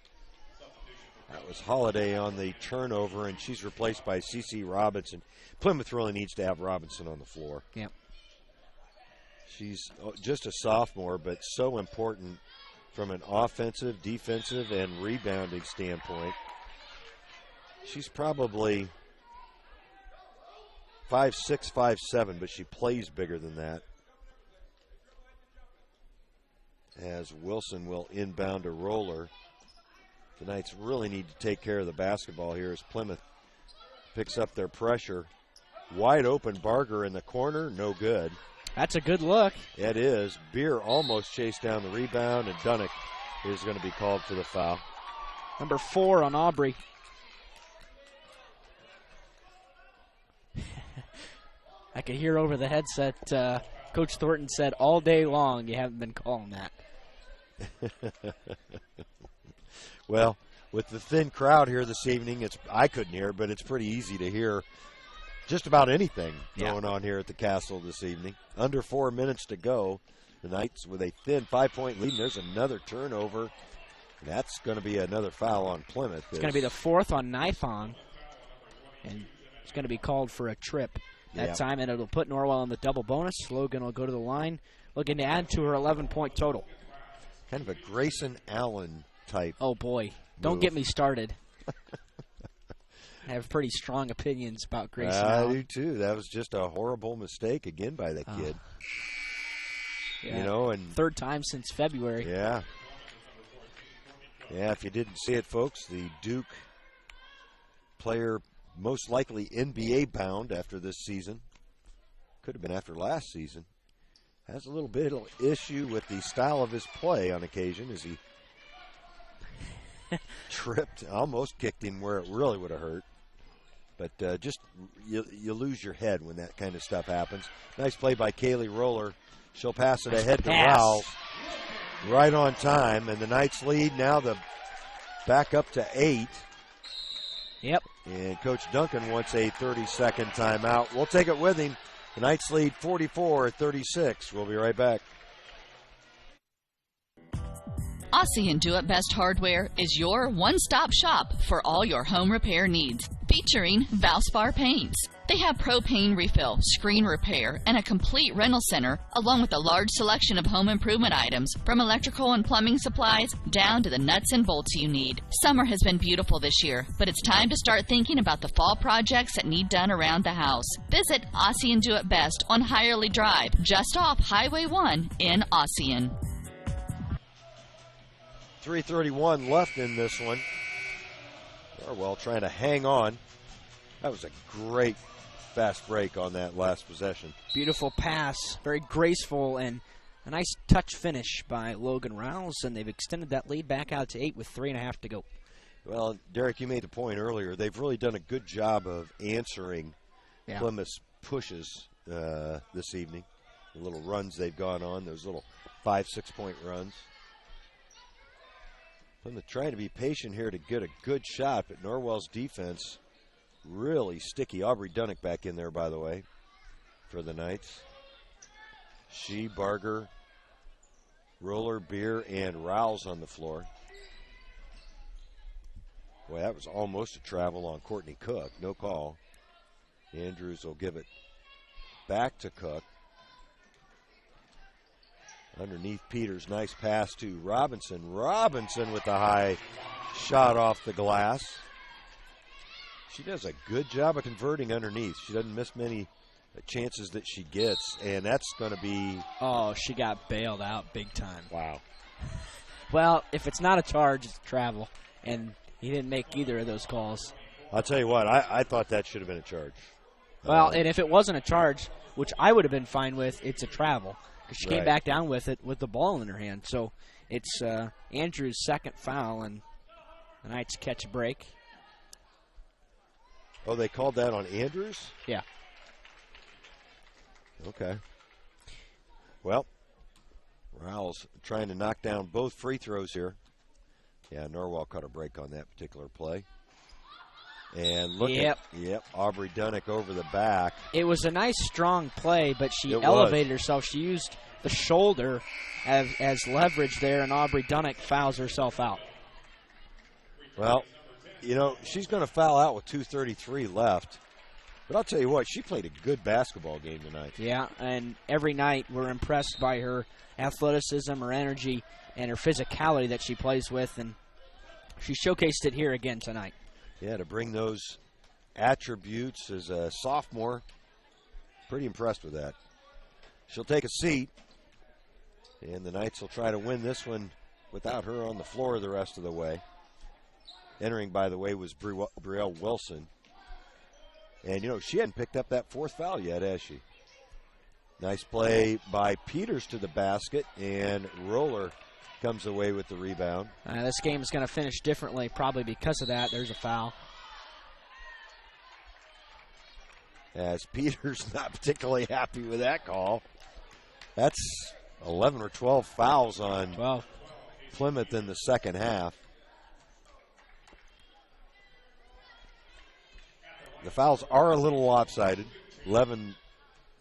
That was Holiday on the turnover, and she's replaced by CeCe Robinson. Plymouth really needs to have Robinson on the floor. Yep. She's just a sophomore, but so important from an offensive, defensive, and rebounding standpoint. She's probably 5'6", 5'7", but she plays bigger than that. As Wilson will inbound a Roller. The Knights really need to take care of the basketball here as Plymouth picks up their pressure. Wide open Barger in the corner, no good. That's a good look. It is. Beer almost chased down the rebound, and Dunick is going to be called for the foul. Number 4 on Aubrey. I could hear over the headset, Coach Thornton said all day long you haven't been calling that. Well, with the thin crowd here this evening, I couldn't hear, but it's pretty easy to hear just about anything going on here at the Castle this evening. Under 4 minutes to go. The Knights with a thin 5-point lead. And there's another turnover. That's going to be another foul on Plymouth. It's going to be the 4th on Nithon. And it's going to be called for a trip that time, and it'll put Norwell in the double bonus. Logan will go to the line, looking to add to her 11-point total. Kind of a Grayson Allen type. Oh, boy. Don't get me started. I have pretty strong opinions about Grayson Allen. I do, too. That was just a horrible mistake again by the kid. Yeah. You know, and 3rd time since February. Yeah. Yeah, if you didn't see it, folks, the Duke player most likely NBA bound after this season. Could have been after last season. Has a little bit of issue with the style of his play on occasion as he tripped, almost kicked him where it really would have hurt. But just you lose your head when that kind of stuff happens. Nice play by Kaylee Roller. She'll pass it ahead to Rowell. Right on time, and the Knights lead now back up to 8. Yep. And Coach Duncan wants a 30-second timeout. We'll take it with him. The Knights lead 44-36. We'll be right back. Aussie and Do It Best Hardware is your one-stop shop for all your home repair needs, featuring Valspar paints. They have propane refill, screen repair, and a complete rental center, along with a large selection of home improvement items, from electrical and plumbing supplies down to the nuts and bolts you need. Summer has been beautiful this year, but it's time to start thinking about the fall projects that need done around the house. Visit Aussie and Do It Best on Hirely Drive, just off Highway 1 in Ossian. 3:31 left in this one. Norwell trying to hang on. That was a great fast break on that last possession. Beautiful pass, very graceful, and a nice touch finish by Logan Rouse, and they've extended that lead back out to 8 with 3.5 to go. Well, Derek, you made the point earlier. They've really done a good job of answering Plymouth's pushes this evening. The little runs they've gone on, those little 5, 6-point runs. Plymouth trying to be patient here to get a good shot, but Norwell's defense really sticky. Aubrey Dunick back in there, by the way, for the Knights. She, Barger, Roller, Beer, and Rouse on the floor. Boy, that was almost a travel on Courtney Cook. No call. Andrews will give it back to Cook. Underneath Peters, nice pass to Robinson. Robinson with the high shot off the glass. She does a good job of converting underneath. She doesn't miss many chances that she gets, and that's going to be... Oh, she got bailed out big time. Wow. Well, if it's not a charge, it's a travel, and he didn't make either of those calls. I'll tell you what, I thought that should have been a charge. Well, and if it wasn't a charge, which I would have been fine with, it's a travel. Because she came back down with it with the ball in her hand. So it's Andrews' second foul, and the Knights catch a break. Oh, they called that on Andrews? Yeah. Okay. Well, Rowell's trying to knock down both free throws here. Yeah, Norwell caught a break on that particular play. And look at Aubrey Dunick over the back. It was a nice, strong play, but she elevated herself. She used the shoulder as leverage there, and Aubrey Dunick fouls herself out. Well, you know, she's going to foul out with 2:33 left. But I'll tell you what, she played a good basketball game tonight. Yeah, and every night we're impressed by her athleticism, her energy, and her physicality that she plays with, and she showcased it here again tonight. Yeah, to bring those attributes as a sophomore, pretty impressed with that. She'll take a seat, and the Knights will try to win this one without her on the floor the rest of the way. Entering, by the way, was Brielle Wilson. And, she hadn't picked up that fourth foul yet, has she? Nice play by Peters to the basket, and Roller comes away with the rebound. This game is going to finish differently, probably because of that. There's a foul. As Peters not particularly happy with that call. That's 11 or 12 fouls on Plymouth in the second half. The fouls are a little lopsided. 11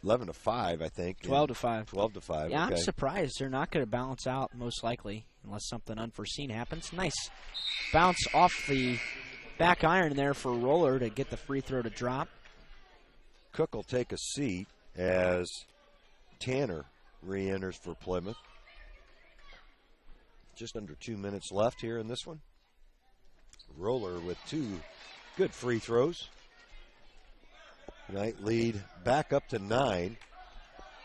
to 5, I think. 12 to 5. 12 to 5. Yeah, okay. I'm surprised they're not going to balance out, most likely, unless something unforeseen happens. Nice bounce off the back iron there for Roller to get the free throw to drop. Cook will take a seat as Tanner re-enters for Plymouth. Just under 2 minutes left here in this one. Roller with 2 good free throws. Knight lead back up to 9.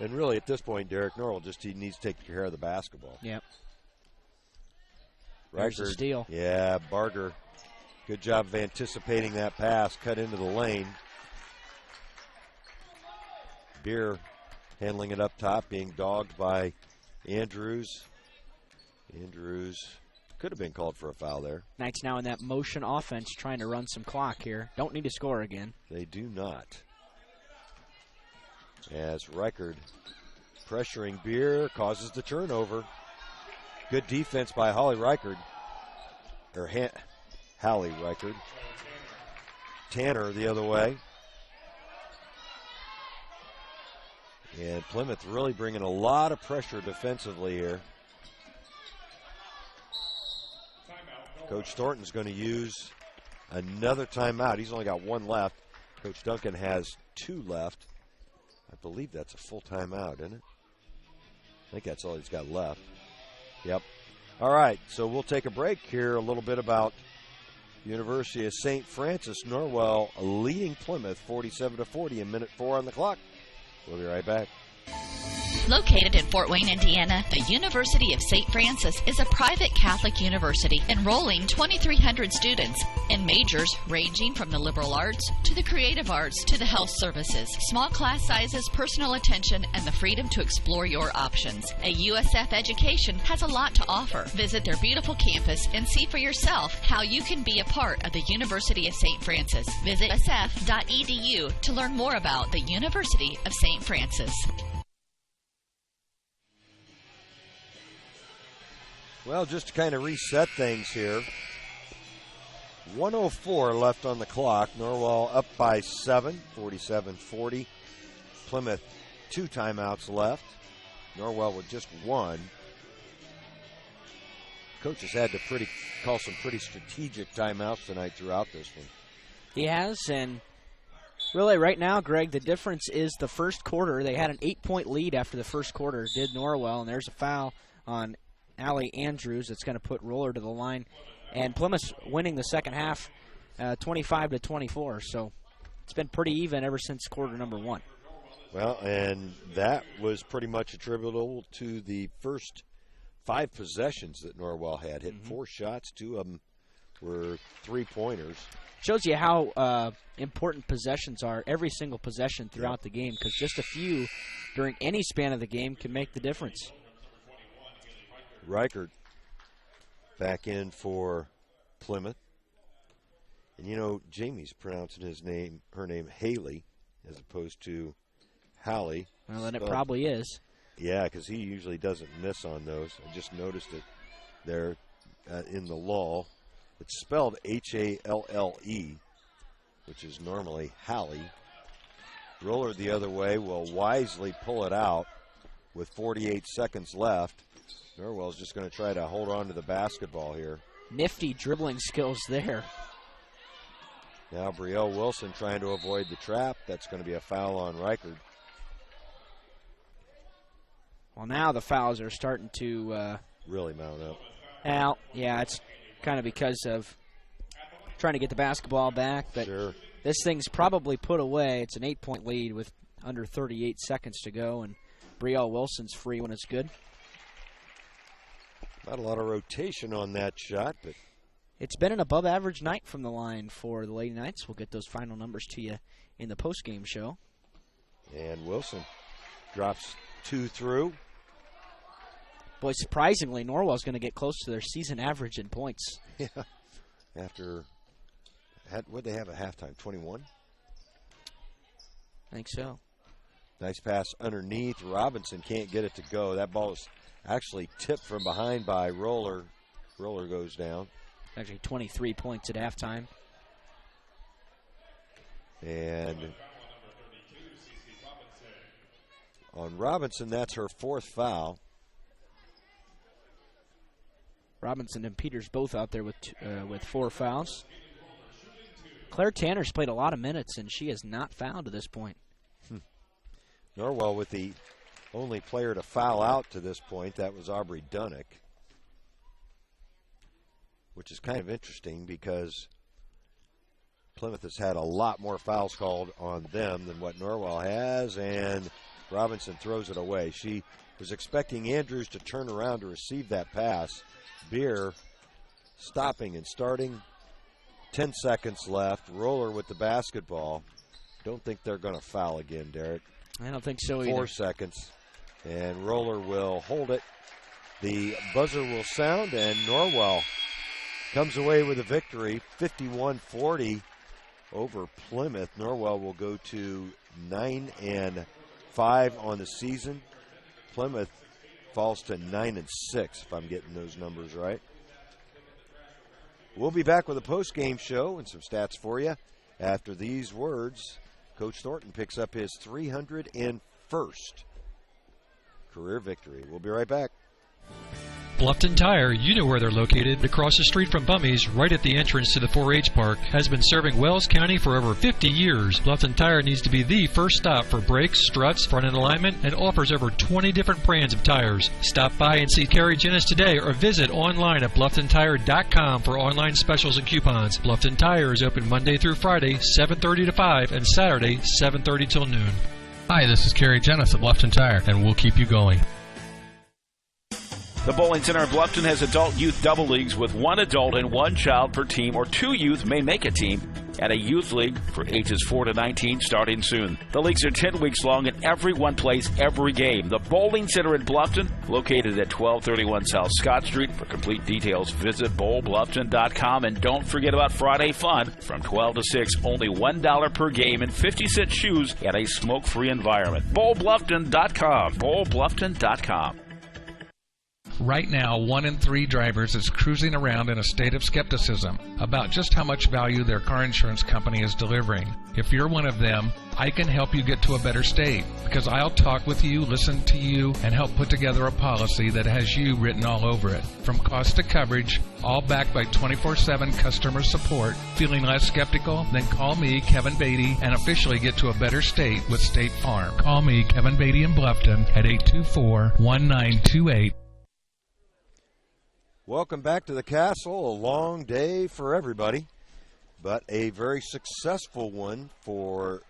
And really at this point, Derek Norwell he needs to take care of the basketball. Yep. There's a steal. Yeah, Barger. Good job of anticipating that pass. Cut into the lane. Beer handling it up top, being dogged by Andrews. Andrews could have been called for a foul there. Knight's now in that motion offense trying to run some clock here. Don't need to score again. They do not. As Reichard pressuring Beer causes the turnover. Good defense by Hallie Reichard. Hallie Reichard. Tanner the other way. And Plymouth really bringing a lot of pressure defensively here. Coach Thornton's going to use another timeout. He's only got 1 left. Coach Duncan has 2 left. I believe that's a full timeout, isn't it? I think that's all he's got left. Yep. All right, so we'll take a break here. A little bit about University of St. Francis. Norwell leading Plymouth 47-40 in minute 4 on the clock. We'll be right back. Located in Fort Wayne, Indiana, the University of St. Francis is a private Catholic university enrolling 2,300 students in majors ranging from the liberal arts to the creative arts to the health services. Small class sizes, personal attention, and the freedom to explore your options. A USF education has a lot to offer. Visit their beautiful campus and see for yourself how you can be a part of the University of St. Francis. Visit sf.edu to learn more about the University of St. Francis. Well, just to kind of reset things here. 1:04 left on the clock. Norwell up by 7, 47-40. Plymouth 2 timeouts left. Norwell with just 1. Coach has had to call some pretty strategic timeouts tonight throughout this one. He has, and really right now, Greg, the difference is the first quarter. They had an 8-point lead after the first quarter, did Norwell, and there's a foul on Allie Andrews that's going to put Roller to the line. And Plymouth's winning the second half 25-24. So it's been pretty even ever since quarter number 1. Well, and that was pretty much attributable to the first 5 possessions that Norwell had. Hit 4 shots. 2 of them were 3-pointers. Shows you how important possessions are, every single possession throughout the game, because just a few during any span of the game can make the difference. Reichard back in for Plymouth. And Jamie's pronouncing her name Haley as opposed to Hallie. Well, then it probably is. Yeah, because he usually doesn't miss on those. I just noticed it there in the law. It's spelled Halle, which is normally Hallie. Roller the other way will wisely pull it out with 48 seconds left. Norwell's just going to try to hold on to the basketball here. Nifty dribbling skills there. Now Brielle Wilson trying to avoid the trap. That's going to be a foul on Reichard. Well, now the fouls are starting to really mount up. Now, yeah, it's kind of because of trying to get the basketball back. But this thing's probably put away. It's an 8-point lead with under 38 seconds to go, and Brielle Wilson's free when it's good. Not a lot of rotation on that shot, but it's been an above-average night from the line for the Lady Knights. We'll get those final numbers to you in the postgame show. And Wilson drops 2 through. Boy, surprisingly, Norwell's going to get close to their season average in points. Yeah. What did they have at halftime? 21? I think so. Nice pass underneath. Robinson can't get it to go. That ball is actually tipped from behind by Roller. Roller goes down. Actually 23 points at halftime. And on Robinson, that's her 4th foul. Robinson and Peters both out there with 4 fouls. Claire Tanner's played a lot of minutes, and she has not fouled to this point. Norwell with the only player to foul out to this point. That was Aubrey Dunnick, which is kind of interesting because Plymouth has had a lot more fouls called on them than what Norwell has, and Robinson throws it away. She was expecting Andrews to turn around to receive that pass. Beer stopping and starting. 10 seconds left. Roller with the basketball. Don't think they're going to foul again, Derek. I don't think so either. 4 seconds. And Roller will hold it. The buzzer will sound, and Norwell comes away with a victory, 51-40 over Plymouth. Norwell will go to 9-5 on the season. Plymouth falls to 9-6, if I'm getting those numbers right. We'll be back with a post-game show and some stats for you. After these words, Coach Thornton picks up his 301st career victory. We'll be right back. Bluffton Tire, you know where they're located, across the street from Bummy's, right at the entrance to the 4-H Park, has been serving Wells County for over 50 years. Bluffton Tire needs to be the first stop for brakes, struts, front end alignment, and offers over 20 different brands of tires. Stop by and see Carrie Jennis today or visit online at BlufftonTire.com for online specials and coupons. Bluffton Tire is open Monday through Friday, 7:30 to 5, and Saturday, 7:30 till noon. Hi, this is Carrie Jennis at Bluffton Tire, and we'll keep you going. The Bowling Center of Bluffton has adult-youth double leagues with 1 adult and 1 child per team, or 2 youth may make a team, and a youth league for ages 4 to 19 starting soon. The leagues are 10 weeks long, and everyone plays every game. The Bowling Center in Bluffton, located at 1231 South Scott Street. For complete details, visit bowlbluffton.com, and don't forget about Friday Fun from 12 to 6, only $1 per game and 50-cent shoes and a smoke-free environment. bowlbluffton.com, bowlbluffton.com. Right now, 1 in 3 drivers is cruising around in a state of skepticism about just how much value their car insurance company is delivering. If you're one of them, I can help you get to a better state because I'll talk with you, listen to you, and help put together a policy that has you written all over it. From cost to coverage, all backed by 24/7 customer support. Feeling less skeptical? Then call me, Kevin Beatty, and officially get to a better state with State Farm. Call me, Kevin Beatty in Bluffton, at 824-1928. Welcome back to the Castle. A long day for everybody, but a very successful one for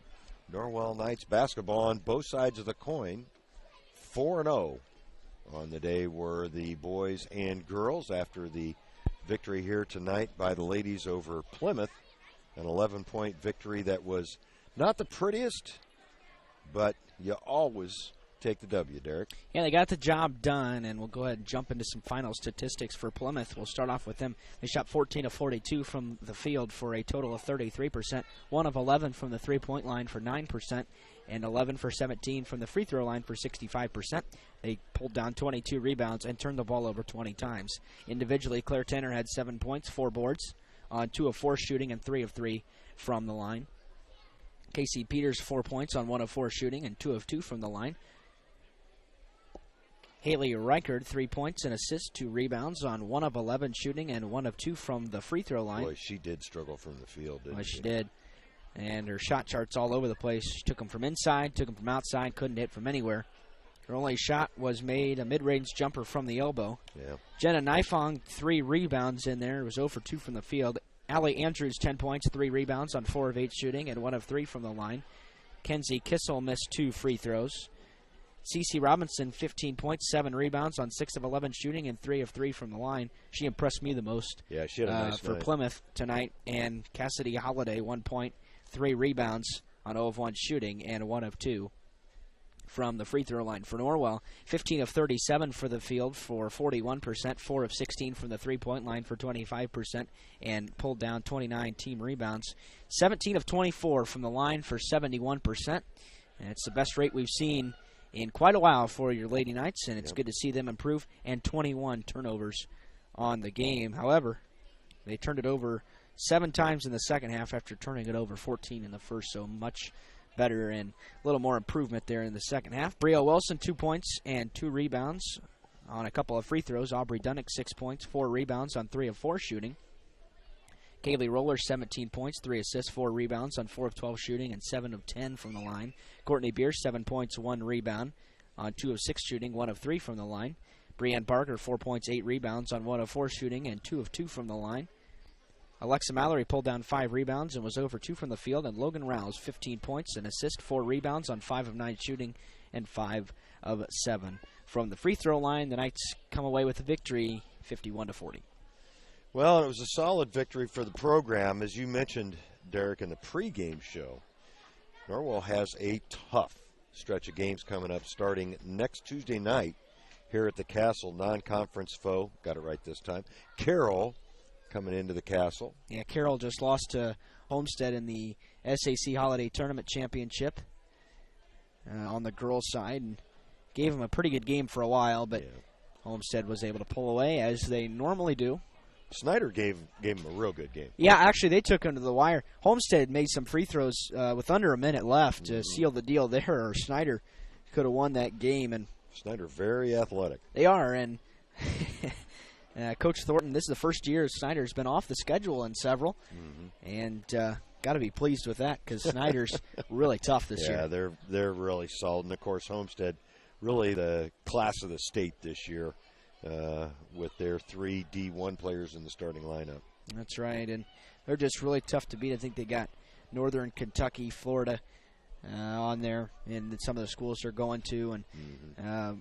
Norwell Knights basketball on both sides of the coin. 4-0 on the day were the boys and girls after the victory here tonight by the ladies over Plymouth. An 11-point victory that was not the prettiest, but you always take the W, Derek. Yeah, they got the job done, and we'll go ahead and jump into some final statistics for Plymouth. We'll start off with them. They shot 14 of 42 from the field for a total of 33%, 1 of 11 from the three-point line for 9%, and 11 for 17 from the free throw line for 65%. They pulled down 22 rebounds and turned the ball over 20 times. Individually, Claire Tanner had 7 points, 4 boards, on 2 of 4 shooting and 3 of 3 from the line. Casey Peters, 4 points on 1 of 4 shooting and 2 of 2 from the line. Haley Reichard, 3 points, and assists, 2 rebounds on 1 of 11 shooting and 1 of 2 from the free throw line. Boy, she did struggle from the field, didn't she? She did. And her shot chart's all over the place. She took them from inside, took them from outside, couldn't hit from anywhere. Her only shot was made a mid-range jumper from the elbow. Yeah. Jenna Nifong, 3 rebounds in there. It was 0 for 2 from the field. Allie Andrews, 10 points, 3 rebounds on 4 of 8 shooting and 1 of 3 from the line. Kenzie Kissel missed 2 free throws. Cece Robinson, 15 points, 7 rebounds on 6 of 11 shooting and 3 of 3 from the line. She impressed me the most. Yeah, she had a nice for night Plymouth tonight. And Cassidy Holiday, 1 point, 3 rebounds on 0 of 1 shooting and 1 of 2 from the free throw line. For Norwell, 15 of 37 for the field for 41%, 4 of 16 from the three-point line for 25%, and pulled down 29 team rebounds. 17 of 24 from the line for 71%, and it's the best rate we've seen in quite a while for your Lady Knights, and it's good to see them improve, and 21 turnovers on the game. However, they turned it over 7 times in the second half after turning it over 14 in the first, so much better and a little more improvement there in the second half. Bria Wilson, 2 points and 2 rebounds on a couple of free throws. Aubrey Dunnick, 6 points, 4 rebounds on 3 of 4 shooting. Kaylee Roller, 17 points, 3 assists, 4 rebounds on 4 of 12 shooting, and 7 of 10 from the line. Courtney Bierce, 7 points, 1 rebound on 2 of 6 shooting, 1 of 3 from the line. Breanne Barker, 4 points, 8 rebounds on 1 of 4 shooting, and 2 of 2 from the line. Alexa Mallory pulled down 5 rebounds and was over 2 from the field. And Logan Rouse, 15 points, an assist, 4 rebounds on 5 of 9 shooting, and 5 of 7 from the free throw line. The Knights come away with a victory, 51-40. Well, it was a solid victory for the program. As you mentioned, Derek, in the pregame show, Norwell has a tough stretch of games coming up starting next Tuesday night here at the Castle. Non-conference foe, got it right this time, Carroll, coming into the Castle. Yeah, Carroll just lost to Homestead in the SAC Holiday Tournament Championship on the girls' side, and gave them a pretty good game for a while, but Homestead was able to pull away, as they normally do. Snyder gave him a real good game. Yeah, actually, they took him to the wire. Homestead made some free throws with under a minute left to seal the deal there, or Snyder could have won that game. And Snyder very athletic. They are, and Coach Thornton, this is the first year Snyder's been off the schedule in several, and got to be pleased with that because Snyder's really tough this year. Yeah, they're really solid, and of course Homestead, really the class of the state this year. With their 3 D1 players in the starting lineup. That's right, and they're just really tough to beat. I think they got Northern Kentucky, Florida on there, and some of the schools they're going to. And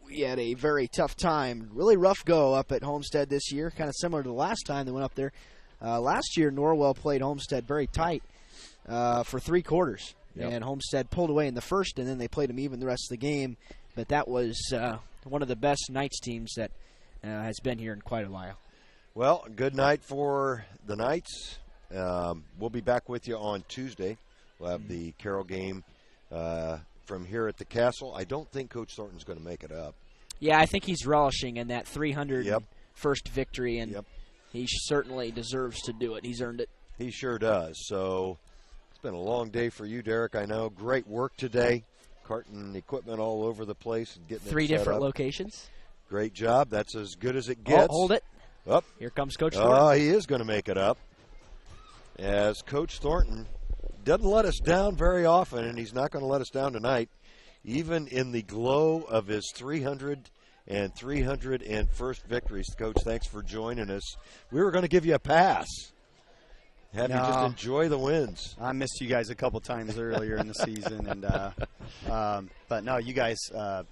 we had a very tough time, really rough go up at Homestead this year, kind of similar to the last time they went up there. Last year, Norwell played Homestead very tight for 3 quarters, and Homestead pulled away in the first, and then they played them even the rest of the game. But that was one of the best Knights teams that has been here in quite a while. Well, good night for the Knights. We'll be back with you on Tuesday. We'll have the Carroll game from here at the Castle. I don't think Coach Thornton's going to make it up. Yeah, I think he's relishing in that 300 first victory, and he certainly deserves to do it. He's earned it. He sure does. So it's been a long day for you, Derek, I know. Great work today. Carting equipment all over the place and getting 3 it set different up. locations. Great job. That's as good as it gets. Oh, hold it. Up. Here comes Coach Thornton. Oh, he is going to make it up. As Coach Thornton doesn't let us down very often, and he's not going to let us down tonight, even in the glow of his 300 and 301st victories. Coach, thanks for joining us. We were going to give you a pass. Have you just enjoy the wins? I missed you guys a couple times earlier in the season, and but no, you guys have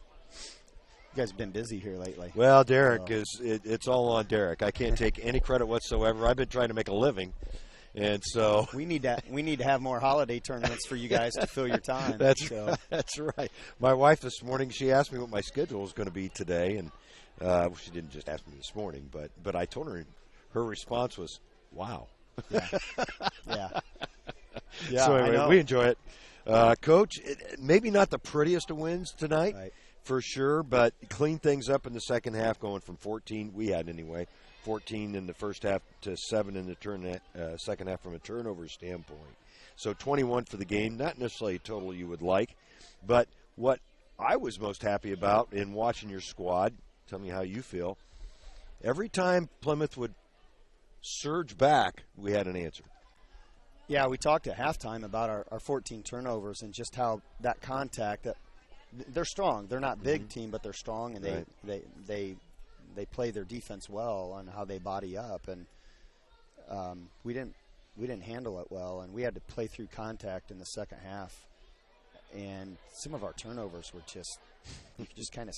been busy here lately. Well, Derek it's all on Derek. I can't take any credit whatsoever. I've been trying to make a living, and so we need to have more holiday tournaments for you guys to fill your time. That's right. My wife this morning, she asked me what my schedule was going to be today, and she didn't just ask me this morning, but I told her. Her response was, "Wow." Yeah. So anyway, we enjoy it. Coach, maybe not the prettiest of wins tonight, for sure, but clean things up in the second half, going from 14, we had anyway, 14 in the first half to 7 in the second half from a turnover standpoint. So 21 for the game, not necessarily a total you would like, but what I was most happy about in watching your squad, tell me how you feel, every time Plymouth would surge back, we had an answer. Yeah, we talked at halftime about our 14 turnovers and just how that contact, that they're strong. They're not big team, but they're strong, and they play their defense well on how they body up, and we didn't handle it well, and we had to play through contact in the second half, and some of our turnovers were just kind of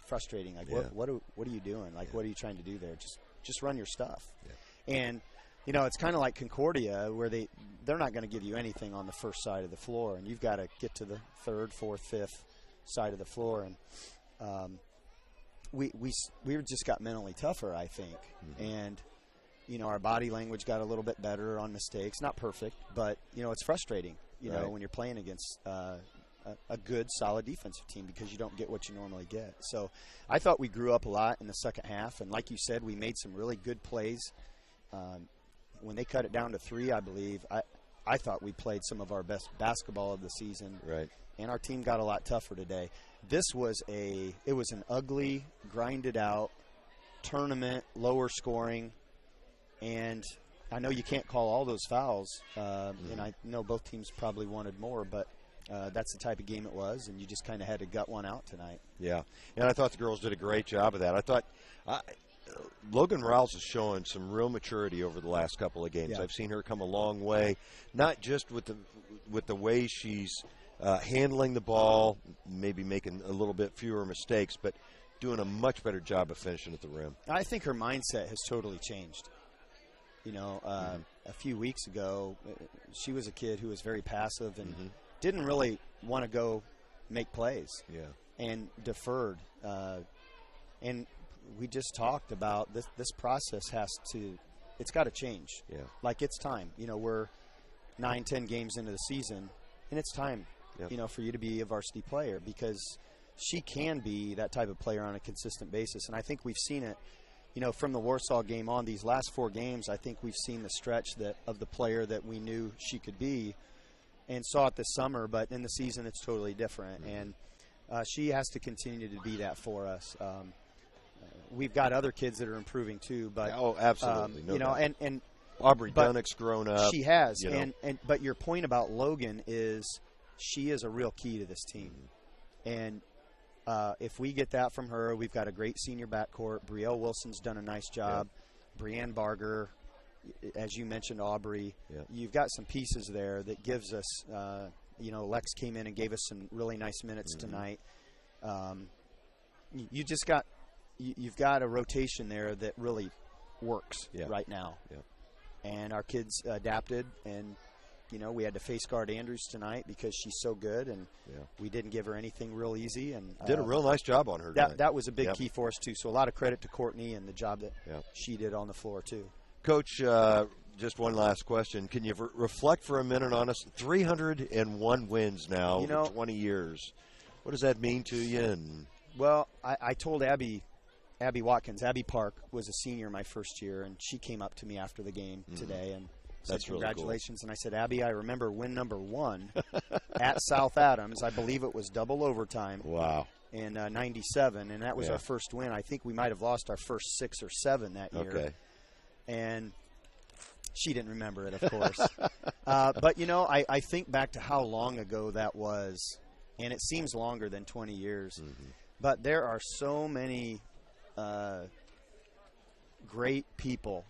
frustrating. Like, what are you doing? Like, what are you trying to do there? Just run your stuff. And, it's kind of like Concordia, where they're not going to give you anything on the first side of the floor, and you've got to get to the third, fourth, fifth side of the floor. And we just got mentally tougher, I think. And, our body language got a little bit better on mistakes. Not perfect, but, it's frustrating, when you're playing against a good, solid defensive team, because you don't get what you normally get. So I thought we grew up a lot in the second half, and like you said, we made some really good plays. When they cut it down to 3, I believe, I thought we played some of our best basketball of the season. Right. And our team got a lot tougher today. This was an ugly, grinded out tournament, lower scoring, and I know you can't call all those fouls, and I know both teams probably wanted more, but that's the type of game it was, and you just kind of had to gut one out tonight. Yeah, and I thought the girls did a great job of that. I thought Logan Rouse is showing some real maturity over the last couple of games. Yeah. I've seen her come a long way, not just with the way she's handling the ball, maybe making a little bit fewer mistakes, but doing a much better job of finishing at the rim. I think her mindset has totally changed. A few weeks ago, she was a kid who was very passive and didn't really want to go make plays. Yeah. And deferred. And we just talked about this process it's got to change. Yeah. Like, it's time. We're 9-10 games into the season, and it's time, for you to be a varsity player, because she can be that type of player on a consistent basis. And I think we've seen it, from the Warsaw game on. These last 4 games, I think we've seen the stretch of the player that we knew she could be and saw it this summer, but in the season it's totally different. And she has to continue to be that for us. We've got other kids that are improving too, but absolutely, and Aubrey Dunnick's grown up. She has, but your point about Logan is she is a real key to this team, and if we get that from her, we've got a great senior backcourt. Brielle Wilson's done a nice job. Yeah. Brianne Barger, as you mentioned, Aubrey. Yeah. You've got some pieces there that gives us. Lex came in and gave us some really nice minutes tonight. You've got a rotation there that really works right now. Yeah. And our kids adapted, and we had to face guard Andrews tonight because she's so good, and we didn't give her anything real easy. And did a real nice job on her. That was a big key for us too. So a lot of credit to Courtney and the job that she did on the floor too. Coach, just one last question. Can you reflect for a minute on us? 301 wins now in 20 years. What does that mean to you? Well, I told Abby Watkins. Abby Park was a senior my first year, and she came up to me after the game today and said, congratulations. Really cool. And I said, Abby, I remember win number 1 at South Adams. I believe it was double overtime. Wow. In 97, and that was our first win. I think we might have lost our first 6 or 7 that year. Okay. And she didn't remember it, of course. But, I think back to how long ago that was, and it seems longer than 20 years. But there are so many great people.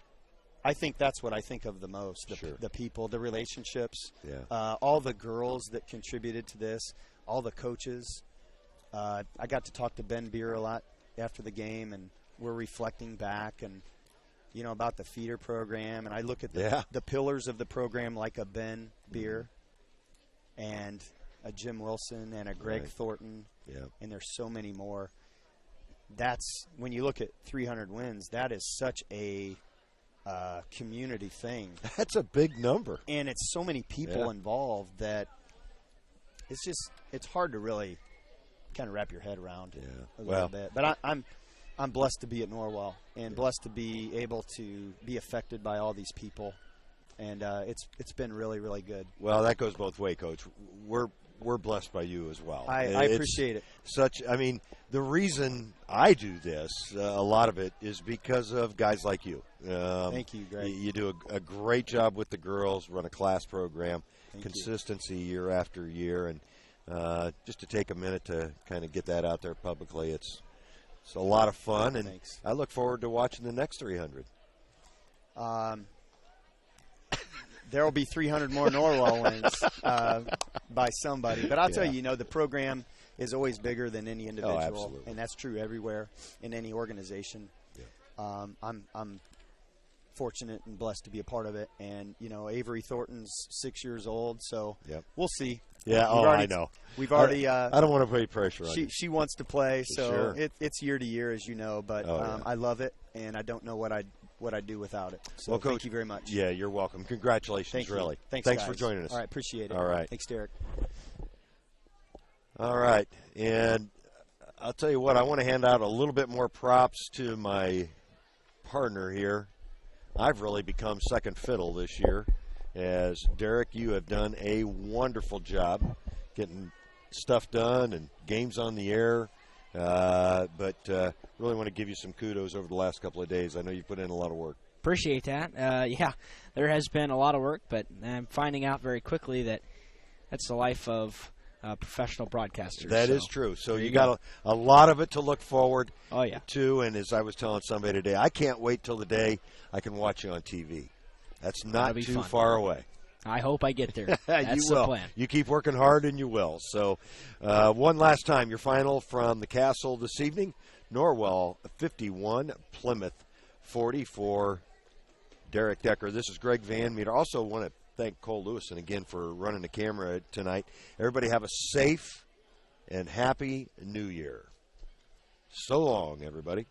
I think that's what I think of the most, the people, the relationships, all the girls that contributed to this, all the coaches. I got to talk to Ben Beer a lot after the game, and we're reflecting back and, about the feeder program. And I look at the pillars of the program, like a Ben Beer and a Jim Wilson and a Greg Thornton, and there's so many more. That's, when you look at 300 wins, that is such a community thing. That's a big number. And it's so many people involved that it's hard to really kind of wrap your head around a little bit. But I'm blessed to be at Norwell and blessed to be able to be affected by all these people. And it's been really, really good. Well, that goes both ways, Coach. We're blessed by you as well. I appreciate it. The reason I do this, a lot of it, is because of guys like you. Thank you, Greg. You do a great job with the girls, run a class program, consistency year after year, and just to take a minute to kind of get that out there publicly, it's a lot of fun, and I look forward to watching the next 300. There will be 300 more Norwell wins by somebody. But I'll tell you, the program is always bigger than any individual, and that's true everywhere in any organization. I'm fortunate and blessed to be a part of it. And, Avery Thornton's 6 years old, so we'll see. Yeah, I know. We've already. I don't want to put pressure on you. She wants to play, so sure. it's year to year, as you know. But I love it, and I don't know what I'd do without it. So thank you very much. Yeah, you're welcome. Congratulations, Thank really. You. Thanks for joining us. All right, appreciate it. All right. Thanks, Derek. All right, and I'll tell you what, I want to hand out a little bit more props to my partner here. I've really become second fiddle this year. As Derek, you have done a wonderful job getting stuff done and games on the air. But really want to give you some kudos over the last couple of days. I know you put in a lot of work. Appreciate that. Yeah, there has been a lot of work, but I'm finding out very quickly that that's the life of professional broadcasters. That is true. So you got a lot of it to look forward to. And as I was telling somebody today, I can't wait till the day I can watch you on TV. That's not too far away. I hope I get there. That's You will. the plan. You keep working hard, and you will. So one last time, your final from the Castle this evening, Norwell 51, Plymouth 40 for Derek Decker. This is Greg Van Meter. Also want to thank Cole Lewison again for running the camera tonight. Everybody have a safe and happy New Year. So long, everybody.